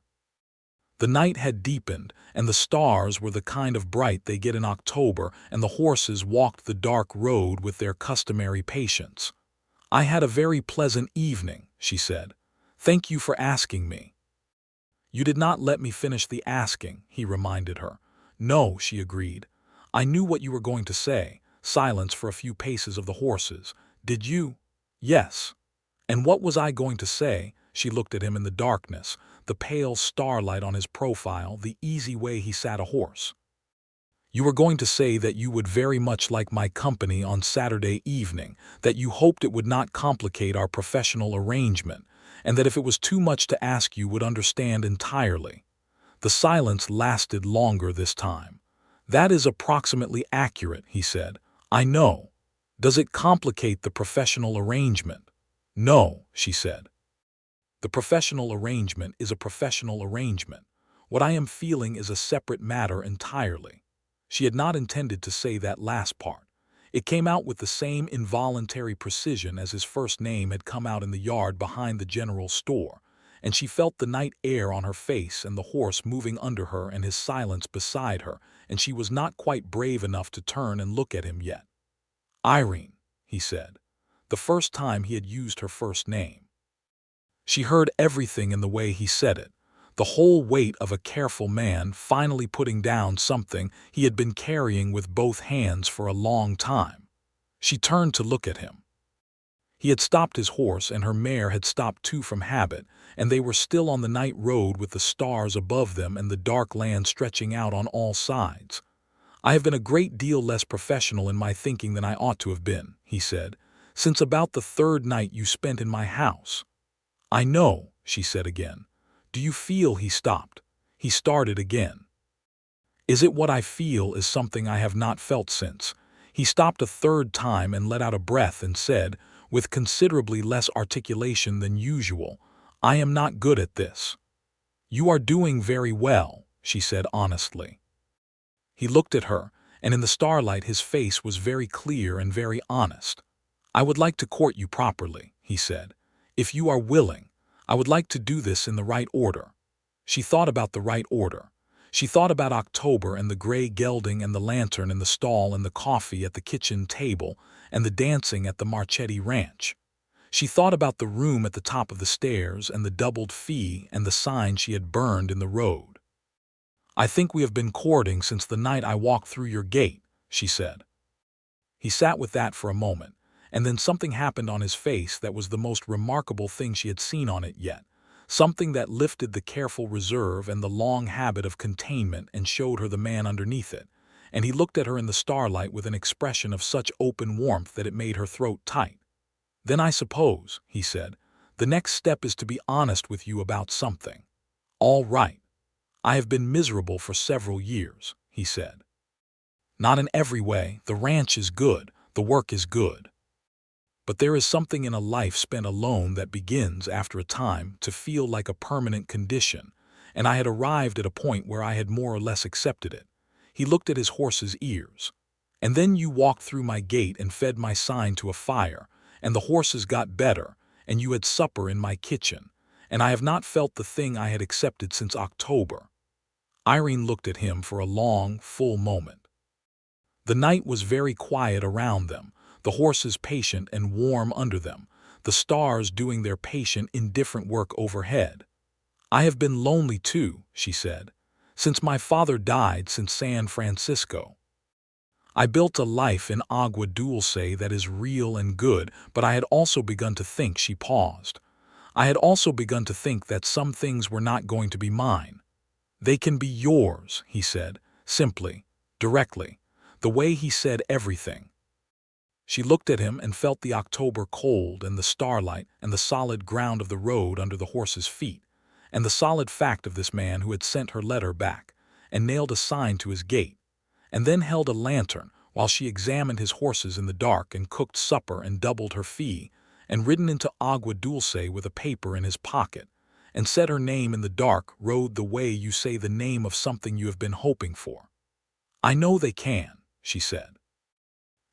The night had deepened, and the stars were the kind of bright they get in October, and the horses walked the dark road with their customary patience. "I had a very pleasant evening," she said. "Thank you for asking me." "You did not let me finish the asking," he reminded her. "No," she agreed. "I knew what you were going to say." Silence for a few paces of the horses. "Did you?" "Yes." "And what was I going to say?" She looked at him in the darkness, the pale starlight on his profile, the easy way he sat a horse. "You were going to say that you would very much like my company on Saturday evening, that you hoped it would not complicate our professional arrangement, and that if it was too much to ask you would understand entirely." The silence lasted longer this time. "That is approximately accurate," he said. "I know. Does it complicate the professional arrangement?" "No," she said. "The professional arrangement is a professional arrangement. What I am feeling is a separate matter entirely." She had not intended to say that last part. It came out with the same involuntary precision as his first name had come out in the yard behind the general store, and she felt the night air on her face and the horse moving under her and his silence beside her, and she was not quite brave enough to turn and look at him yet. "Irene," he said, the first time he had used her first name. She heard everything in the way he said it, the whole weight of a careful man finally putting down something he had been carrying with both hands for a long time. She turned to look at him. He had stopped his horse and her mare had stopped too from habit, and they were still on the night road with the stars above them and the dark land stretching out on all sides. "I have been a great deal less professional in my thinking than I ought to have been," he said, "since about the third night you spent in my house." "I know," she said again. "Do you feel?" He stopped. He started again. "Is it what I feel is something I have not felt since?" He stopped a third time and let out a breath and said, with considerably less articulation than usual, "I am not good at this." "You are doing very well," she said honestly. He looked at her, and in the starlight his face was very clear and very honest. "I would like to court you properly," he said. "If you are willing, I would like to do this in the right order." She thought about the right order. She thought about October and the gray gelding and the lantern in the stall and the coffee at the kitchen table and the dancing at the Marchetti Ranch. She thought about the room at the top of the stairs and the doubled fee and the sign she had burned in the road. "I think we have been courting since the night I walked through your gate," she said. He sat with that for a moment, and then something happened on his face that was the most remarkable thing she had seen on it yet, something that lifted the careful reserve and the long habit of containment and showed her the man underneath it, and he looked at her in the starlight with an expression of such open warmth that it made her throat tight. "Then I suppose," he said, "the next step is to be honest with you about something." "All right. I have been miserable for several years," he said. "Not in every way. The ranch is good, the work is good. But there is something in a life spent alone that begins, after a time, to feel like a permanent condition, and I had arrived at a point where I had more or less accepted it." He looked at his horse's ears. "And then you walked through my gate and fed my sign to a fire, and the horses got better, and you had supper in my kitchen, and I have not felt the thing I had accepted since October." Irene looked at him for a long, full moment. The night was very quiet around them, the horses patient and warm under them, the stars doing their patient, indifferent work overhead. "I have been lonely too," she said, "since my father died, since San Francisco. I built a life in Agua Dulce that is real and good, but I had also begun to think." She paused. "I had also begun to think that some things were not going to be mine." "They can be yours," he said, simply, directly, the way he said everything. She looked at him and felt the October cold and the starlight and the solid ground of the road under the horse's feet, and the solid fact of this man who had sent her letter back and nailed a sign to his gate, and then held a lantern while she examined his horses in the dark and cooked supper and doubled her fee, and ridden into Agua Dulce with a paper in his pocket, and said her name in the dark rode the way you say the name of something you have been hoping for. "I know they can," she said.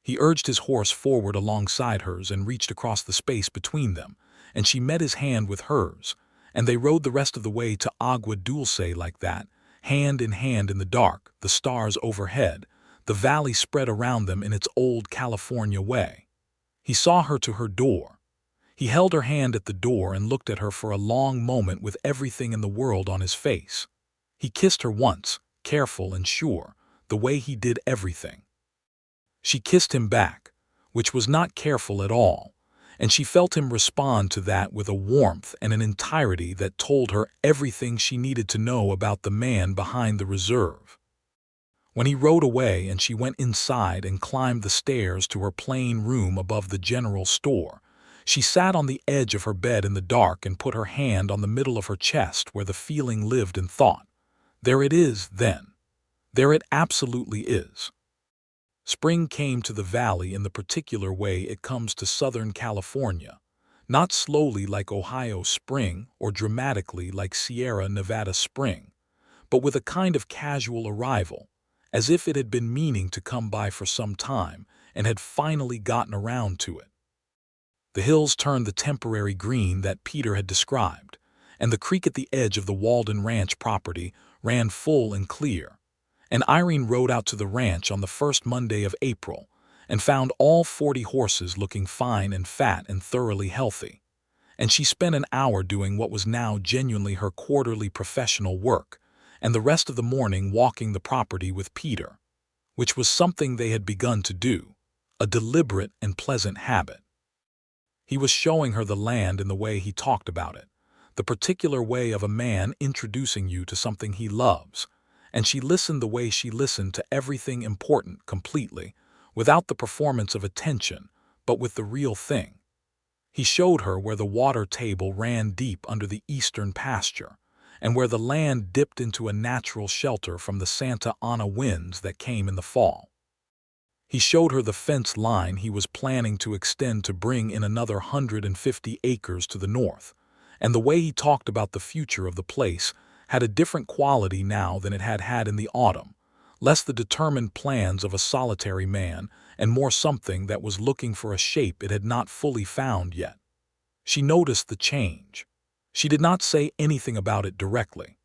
He urged his horse forward alongside hers and reached across the space between them, and she met his hand with hers, and they rode the rest of the way to Agua Dulce like that, hand in hand in the dark, the stars overhead, the valley spread around them in its old California way. He saw her to her door. He held her hand at the door and looked at her for a long moment with everything in the world on his face. He kissed her once, careful and sure, the way he did everything. She kissed him back, which was not careful at all, and she felt him respond to that with a warmth and an entirety that told her everything she needed to know about the man behind the reserve. When he rode away and she went inside and climbed the stairs to her plain room above the general store, she sat on the edge of her bed in the dark and put her hand on the middle of her chest where the feeling lived and thought, "There it is, then. There it absolutely is." Spring came to the valley in the particular way it comes to Southern California, not slowly like Ohio spring or dramatically like Sierra Nevada spring, but with a kind of casual arrival, as if it had been meaning to come by for some time and had finally gotten around to it. The hills turned the temporary green that Peter had described, and the creek at the edge of the Walden ranch property ran full and clear, and Irene rode out to the ranch on the first Monday of April and found all 40 horses looking fine and fat and thoroughly healthy, and she spent an hour doing what was now genuinely her quarterly professional work, and the rest of the morning walking the property with Peter, which was something they had begun to do, a deliberate and pleasant habit. He was showing her the land in the way he talked about it, the particular way of a man introducing you to something he loves, and she listened the way she listened to everything important completely, without the performance of attention, but with the real thing. He showed her where the water table ran deep under the eastern pasture, and where the land dipped into a natural shelter from the Santa Ana winds that came in the fall. He showed her the fence line he was planning to extend to bring in another 150 acres to the north, and the way he talked about the future of the place had a different quality now than it had had in the autumn, less the determined plans of a solitary man and more something that was looking for a shape it had not fully found yet. She noticed the change. She did not say anything about it directly.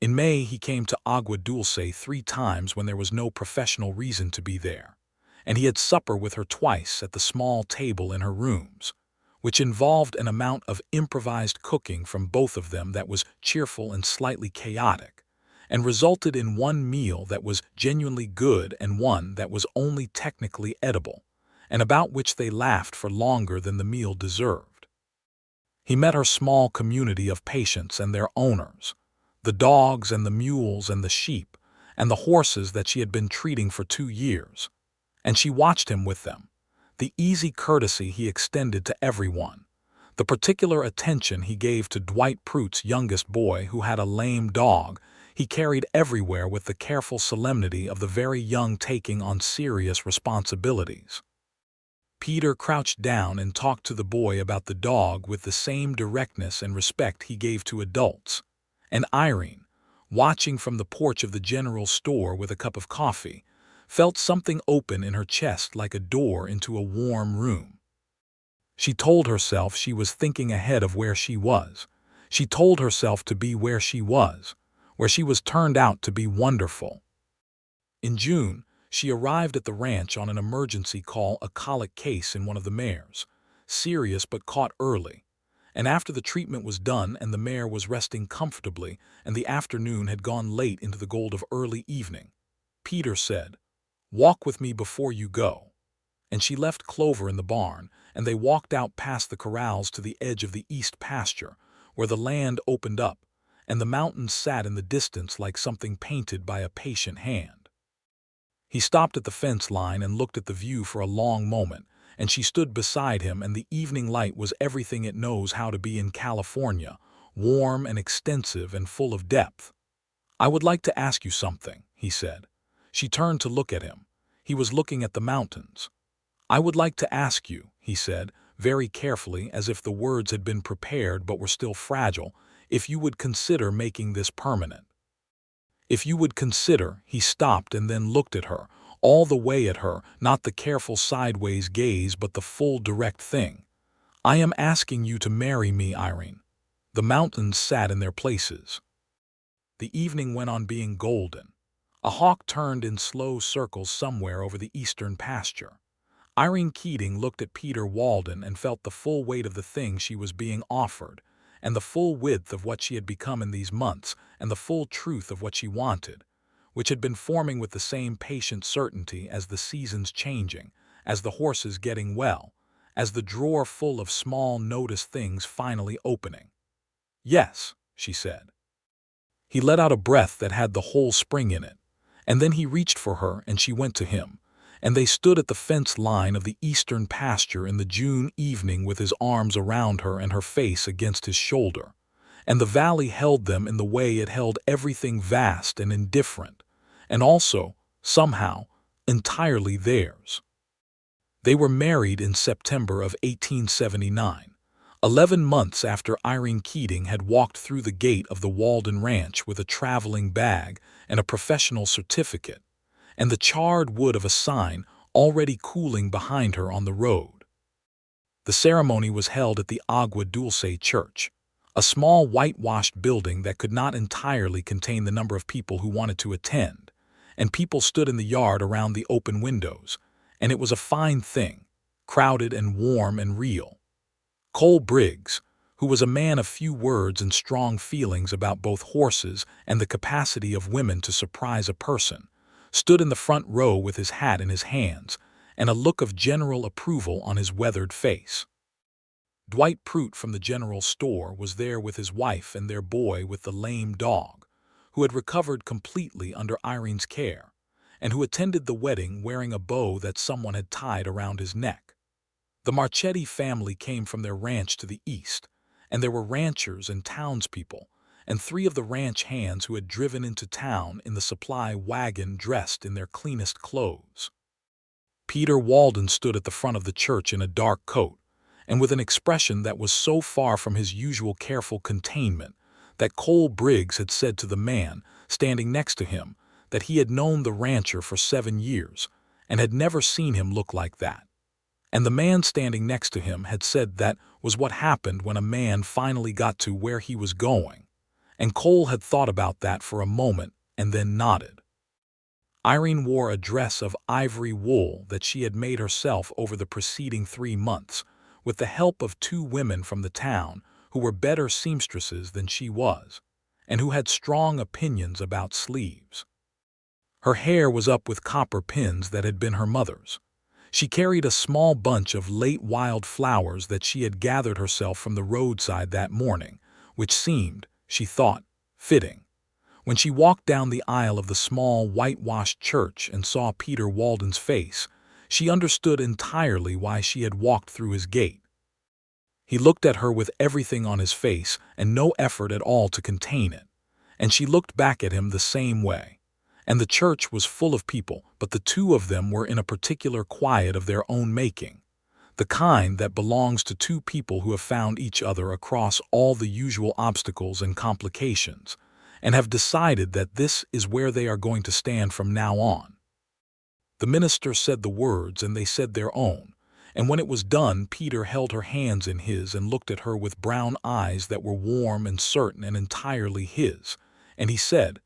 In May he came to Agua Dulce 3 times when there was no professional reason to be there, and he had supper with her twice at the small table in her rooms, which involved an amount of improvised cooking from both of them that was cheerful and slightly chaotic, and resulted in one meal that was genuinely good and one that was only technically edible, and about which they laughed for longer than the meal deserved. He met her small community of patients and their owners, the dogs and the mules and the sheep, and the horses that she had been treating for 2 years, and she watched him with them, the easy courtesy he extended to everyone, the particular attention he gave to Dwight Pruitt's youngest boy who had a lame dog he carried everywhere with the careful solemnity of the very young taking on serious responsibilities. Peter crouched down and talked to the boy about the dog with the same directness and respect he gave to adults, and Irene, watching from the porch of the general store with a cup of coffee, felt something open in her chest like a door into a warm room. She told herself she was thinking ahead of where she was. She told herself to be where she was turned out to be wonderful. In June, she arrived at the ranch on an emergency call, a colic case in one of the mares, serious but caught early, and after the treatment was done and the mare was resting comfortably and the afternoon had gone late into the gold of early evening, Peter said, "Walk with me before you go." And she left Clover in the barn, and they walked out past the corrals to the edge of the east pasture, where the land opened up, and the mountains sat in the distance like something painted by a patient hand. He stopped at the fence line and looked at the view for a long moment, and she stood beside him, and the evening light was everything it knows how to be in California, warm and extensive and full of depth. "I would like to ask you something," he said. She turned to look at him. He was looking at the mountains. "I would like to ask you," he said, very carefully, as if the words had been prepared but were still fragile, "if you would consider making this permanent. If you would consider—" He stopped and then looked at her, all the way at her, not the careful sideways gaze but the full direct thing. "I am asking you to marry me, Irene." The mountains sat in their places. The evening went on being golden. A hawk turned in slow circles somewhere over the eastern pasture. Irene Keating looked at Peter Walden and felt the full weight of the thing she was being offered, and the full width of what she had become in these months, and the full truth of what she wanted, which had been forming with the same patient certainty as the seasons changing, as the horses getting well, as the drawer full of small noticed things finally opening. "Yes," she said. He let out a breath that had the whole spring in it, and then he reached for her and she went to him, and they stood at the fence line of the eastern pasture in the June evening with his arms around her and her face against his shoulder, and the valley held them in the way it held everything vast and indifferent, and also, somehow, entirely theirs. They were married in September of 1879. 11 months after Irene Keating had walked through the gate of the Walden Ranch with a traveling bag and a professional certificate, and the charred wood of a sign already cooling behind her on the road. The ceremony was held at the Agua Dulce Church, a small whitewashed building that could not entirely contain the number of people who wanted to attend, and people stood in the yard around the open windows, and it was a fine thing, crowded and warm and real. Cole Briggs, who was a man of few words and strong feelings about both horses and the capacity of women to surprise a person, stood in the front row with his hat in his hands and a look of general approval on his weathered face. Dwight Prute from the general store was there with his wife and their boy with the lame dog, who had recovered completely under Irene's care, and who attended the wedding wearing a bow that someone had tied around his neck. The Marchetti family came from their ranch to the east, and there were ranchers and townspeople, and 3 of the ranch hands who had driven into town in the supply wagon dressed in their cleanest clothes. Peter Walden stood at the front of the church in a dark coat, and with an expression that was so far from his usual careful containment that Cole Briggs had said to the man standing next to him that he had known the rancher for 7 years and had never seen him look like that. And the man standing next to him had said that was what happened when a man finally got to where he was going, and Cole had thought about that for a moment and then nodded. Irene wore a dress of ivory wool that she had made herself over the preceding 3 months, with the help of 2 women from the town who were better seamstresses than she was, and who had strong opinions about sleeves. Her hair was up with copper pins that had been her mother's. She carried a small bunch of late wild flowers that she had gathered herself from the roadside that morning, which seemed, she thought, fitting. When she walked down the aisle of the small whitewashed church and saw Peter Walden's face, she understood entirely why she had walked through his gate. He looked at her with everything on his face and no effort at all to contain it, and she looked back at him the same way. And the church was full of people, but the 2 of them were in a particular quiet of their own making, the kind that belongs to 2 people who have found each other across all the usual obstacles and complications, and have decided that this is where they are going to stand from now on. The minister said the words and they said their own, and when it was done Peter held her hands in his and looked at her with brown eyes that were warm and certain and entirely his, and he said,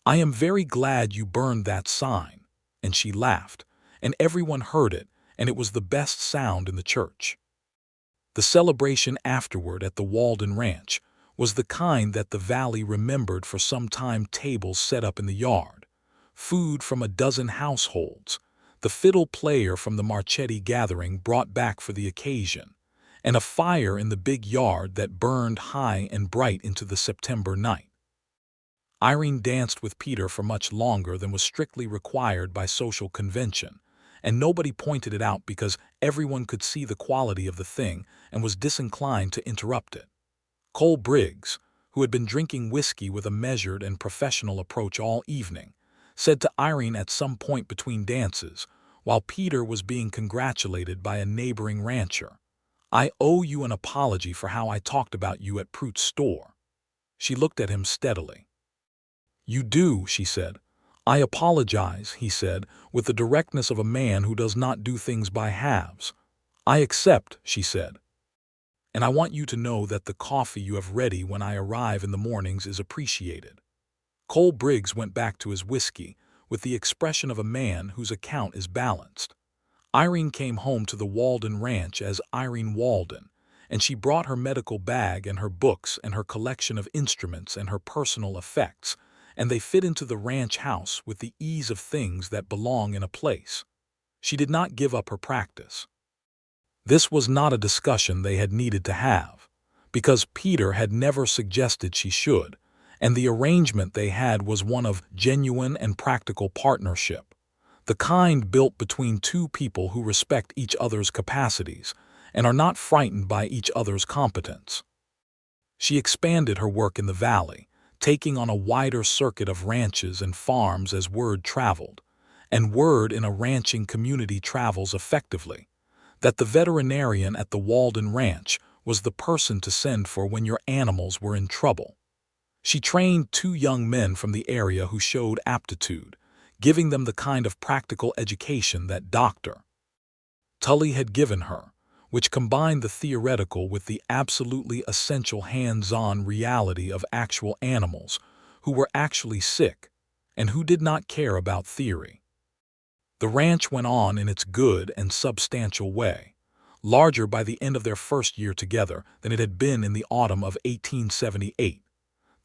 "I am very glad you burned that sign," and she laughed, and everyone heard it, and it was the best sound in the church. The celebration afterward at the Walden Ranch was the kind that the valley remembered for some time. Tables set up in the yard, food from a dozen households, the fiddle player from the Marchetti gathering brought back for the occasion, and a fire in the big yard that burned high and bright into the September night. Irene danced with Peter for much longer than was strictly required by social convention, and nobody pointed it out because everyone could see the quality of the thing and was disinclined to interrupt it. Cole Briggs, who had been drinking whiskey with a measured and professional approach all evening, said to Irene at some point between dances, while Peter was being congratulated by a neighboring rancher, "I owe you an apology for how I talked about you at Prute's store." She looked at him steadily. "You do," she said. "I apologize," he said, with the directness of a man who does not do things by halves. "I accept," she said. "And I want you to know that the coffee you have ready when I arrive in the mornings is appreciated." Cole Briggs went back to his whiskey with the expression of a man whose account is balanced. Irene came home to the Walden ranch as Irene Walden, and she brought her medical bag and her books and her collection of instruments and her personal effects, and they fit into the ranch house with the ease of things that belong in a place. She did not give up her practice. This was not a discussion they had needed to have, because Peter had never suggested she should, and the arrangement they had was one of genuine and practical partnership, the kind built between two people who respect each other's capacities and are not frightened by each other's competence. She expanded her work in the valley, taking on a wider circuit of ranches and farms as word traveled, and word in a ranching community travels effectively, that the veterinarian at the Walden Ranch was the person to send for when your animals were in trouble. She trained 2 young men from the area who showed aptitude, giving them the kind of practical education that Dr. Tully had given her, which combined the theoretical with the absolutely essential hands-on reality of actual animals who were actually sick and who did not care about theory. The ranch went on in its good and substantial way, larger by the end of their first year together than it had been in the autumn of 1878.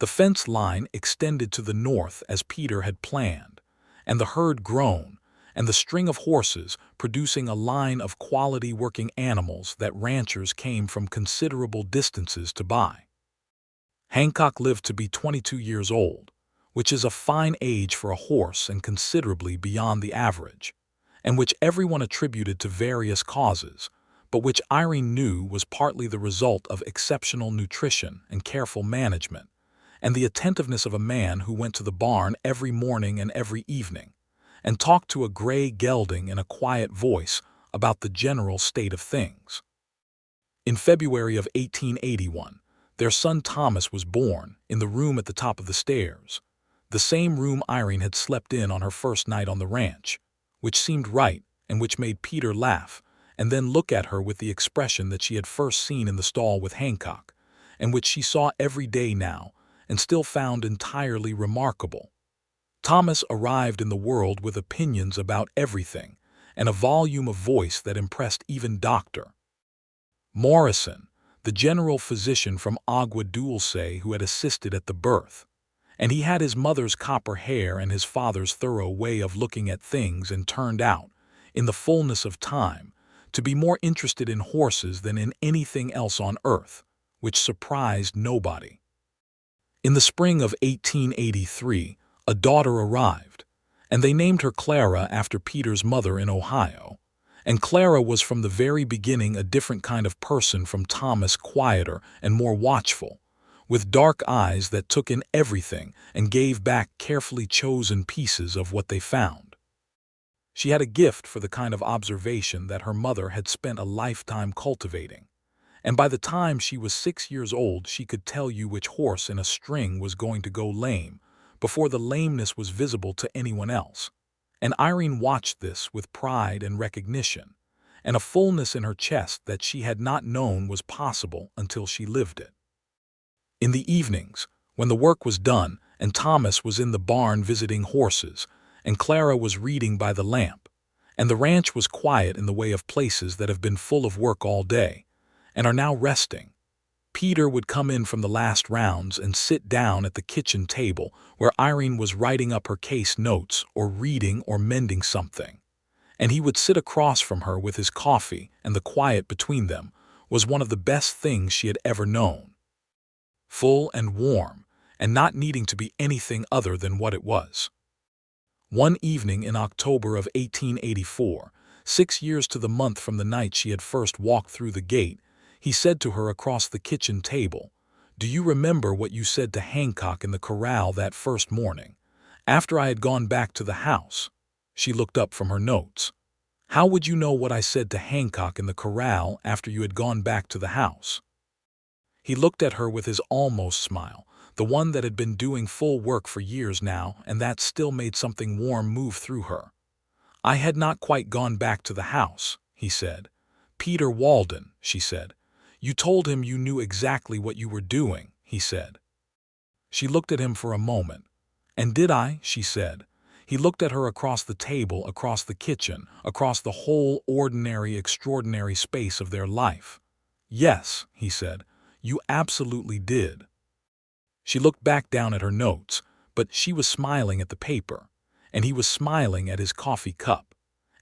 The fence line extended to the north as Peter had planned, and the herd grown, and the string of horses producing a line of quality working animals that ranchers came from considerable distances to buy. Hancock lived to be 22 years old, which is a fine age for a horse and considerably beyond the average, and which everyone attributed to various causes, but which Irene knew was partly the result of exceptional nutrition and careful management, and the attentiveness of a man who went to the barn every morning and every evening, and talked to a gray gelding in a quiet voice about the general state of things. In February of 1881, their son Thomas was born in the room at the top of the stairs, the same room Irene had slept in on her first night on the ranch, which seemed right and which made Peter laugh and then look at her with the expression that she had first seen in the stall with Hancock, and which she saw every day now and still found entirely remarkable. Thomas arrived in the world with opinions about everything and a volume of voice that impressed even Dr. Morrison, the general physician from Agua Dulce who had assisted at the birth, and he had his mother's copper hair and his father's thorough way of looking at things and turned out, in the fullness of time, to be more interested in horses than in anything else on earth, which surprised nobody. In the spring of 1883, a daughter arrived, and they named her Clara after Peter's mother in Ohio, and Clara was from the very beginning a different kind of person from Thomas, quieter and more watchful, with dark eyes that took in everything and gave back carefully chosen pieces of what they found. She had a gift for the kind of observation that her mother had spent a lifetime cultivating, and by the time she was 6 years old she could tell you which horse in a string was going to go lame before the lameness was visible to anyone else, and Irene watched this with pride and recognition, and a fullness in her chest that she had not known was possible until she lived it. In the evenings, when the work was done and Thomas was in the barn visiting horses, and Clara was reading by the lamp, and the ranch was quiet in the way of places that have been full of work all day, and are now resting, Peter would come in from the last rounds and sit down at the kitchen table where Irene was writing up her case notes or reading or mending something, and he would sit across from her with his coffee, and the quiet between them was one of the best things she had ever known. Full and warm, and not needing to be anything other than what it was. One evening in October of 1884, 6 years to the month from the night she had first walked through the gate, he said to her across the kitchen table, "Do you remember what you said to Hancock in the corral that first morning, after I had gone back to the house?" She looked up from her notes. "How would you know what I said to Hancock in the corral after you had gone back to the house?" He looked at her with his almost smile, the one that had been doing full work for years now, and that still made something warm move through her. "I had not quite gone back to the house," he said. "Peter Walden," she said. "You told him you knew exactly what you were doing," he said. She looked at him for a moment. "And did I?" she said. He looked at her across the table, across the kitchen, across the whole ordinary, extraordinary space of their life. "Yes," he said, "you absolutely did." She looked back down at her notes, but she was smiling at the paper, and he was smiling at his coffee cup.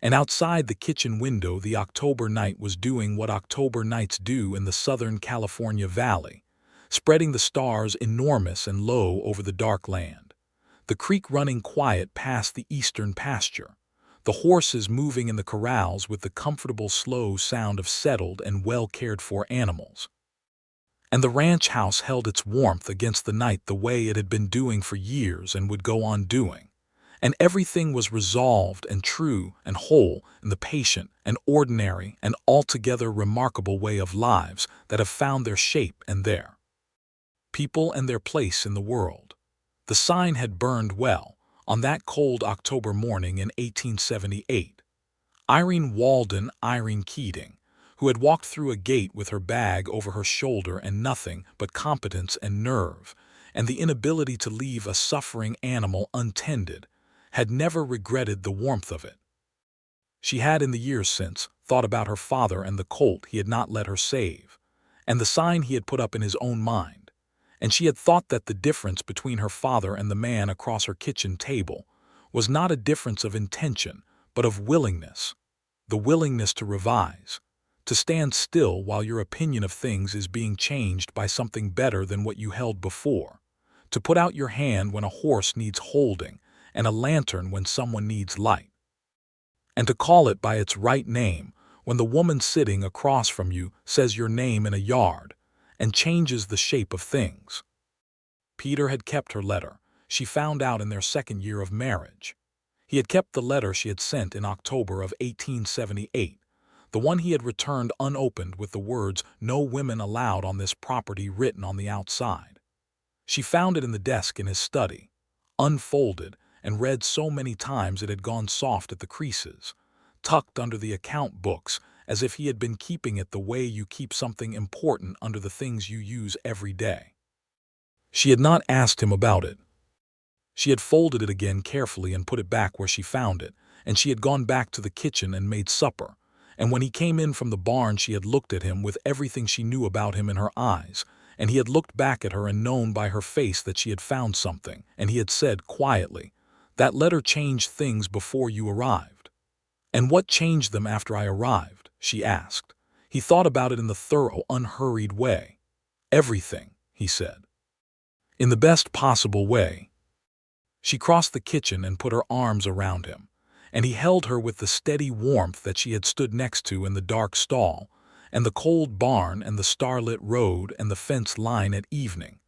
And outside the kitchen window the October night was doing what October nights do in the Southern California Valley, spreading the stars enormous and low over the dark land. The creek running quiet past the eastern pasture, the horses moving in the corrals with the comfortable slow sound of settled and well-cared-for animals. And the ranch house held its warmth against the night the way it had been doing for years and would go on doing. And everything was resolved and true and whole in the patient and ordinary and altogether remarkable way of lives that have found their shape and their people and their place in the world. The sign had burned well on that cold October morning in 1878. Irene Walden, Irene Keating, who had walked through a gate with her bag over her shoulder and nothing but competence and nerve, and the inability to leave a suffering animal untended, had never regretted the warmth of it. She had in the years since thought about her father and the colt he had not let her save, and the sign he had put up in his own mind, and she had thought that the difference between her father and the man across her kitchen table was not a difference of intention, but of willingness, the willingness to revise, to stand still while your opinion of things is being changed by something better than what you held before, to put out your hand when a horse needs holding and a lantern when someone needs light, and to call it by its right name when the woman sitting across from you says your name in a yard and changes the shape of things. Peter had kept her letter, she found out in their second year of marriage. He had kept the letter she had sent in October of 1878, the one he had returned unopened with the words "No women allowed on this property" written on the outside. She found it in the desk in his study, unfolded, and read so many times it had gone soft at the creases, tucked under the account books as if he had been keeping it the way you keep something important under the things you use every day. She had not asked him about it. She had folded it again carefully and put it back where she found it, and she had gone back to the kitchen and made supper, and when he came in from the barn she had looked at him with everything she knew about him in her eyes, and he had looked back at her and known by her face that she had found something, and he had said quietly, "That letter changed things before you arrived." "And what changed them after I arrived?" she asked. He thought about it in the thorough, unhurried way. "Everything," he said. "In the best possible way." She crossed the kitchen and put her arms around him, and he held her with the steady warmth that she had stood next to in the dark stall, and the cold barn and the starlit road and the fence line at evening,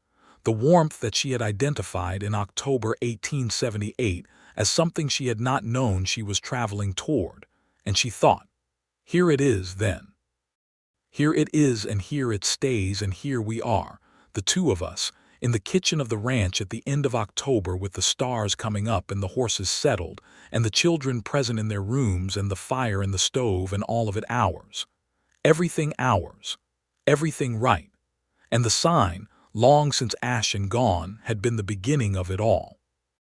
the warmth that she had identified in October 1878 as something she had not known she was traveling toward, and she thought, "Here it is, then. Here it is, and here it stays, and here we are, the two of us, in the kitchen of the ranch at the end of October with the stars coming up and the horses settled and the children present in their rooms and the fire in the stove and all of it ours. Everything ours. Everything right. And the sign, long since ashen gone, had been the beginning of it all."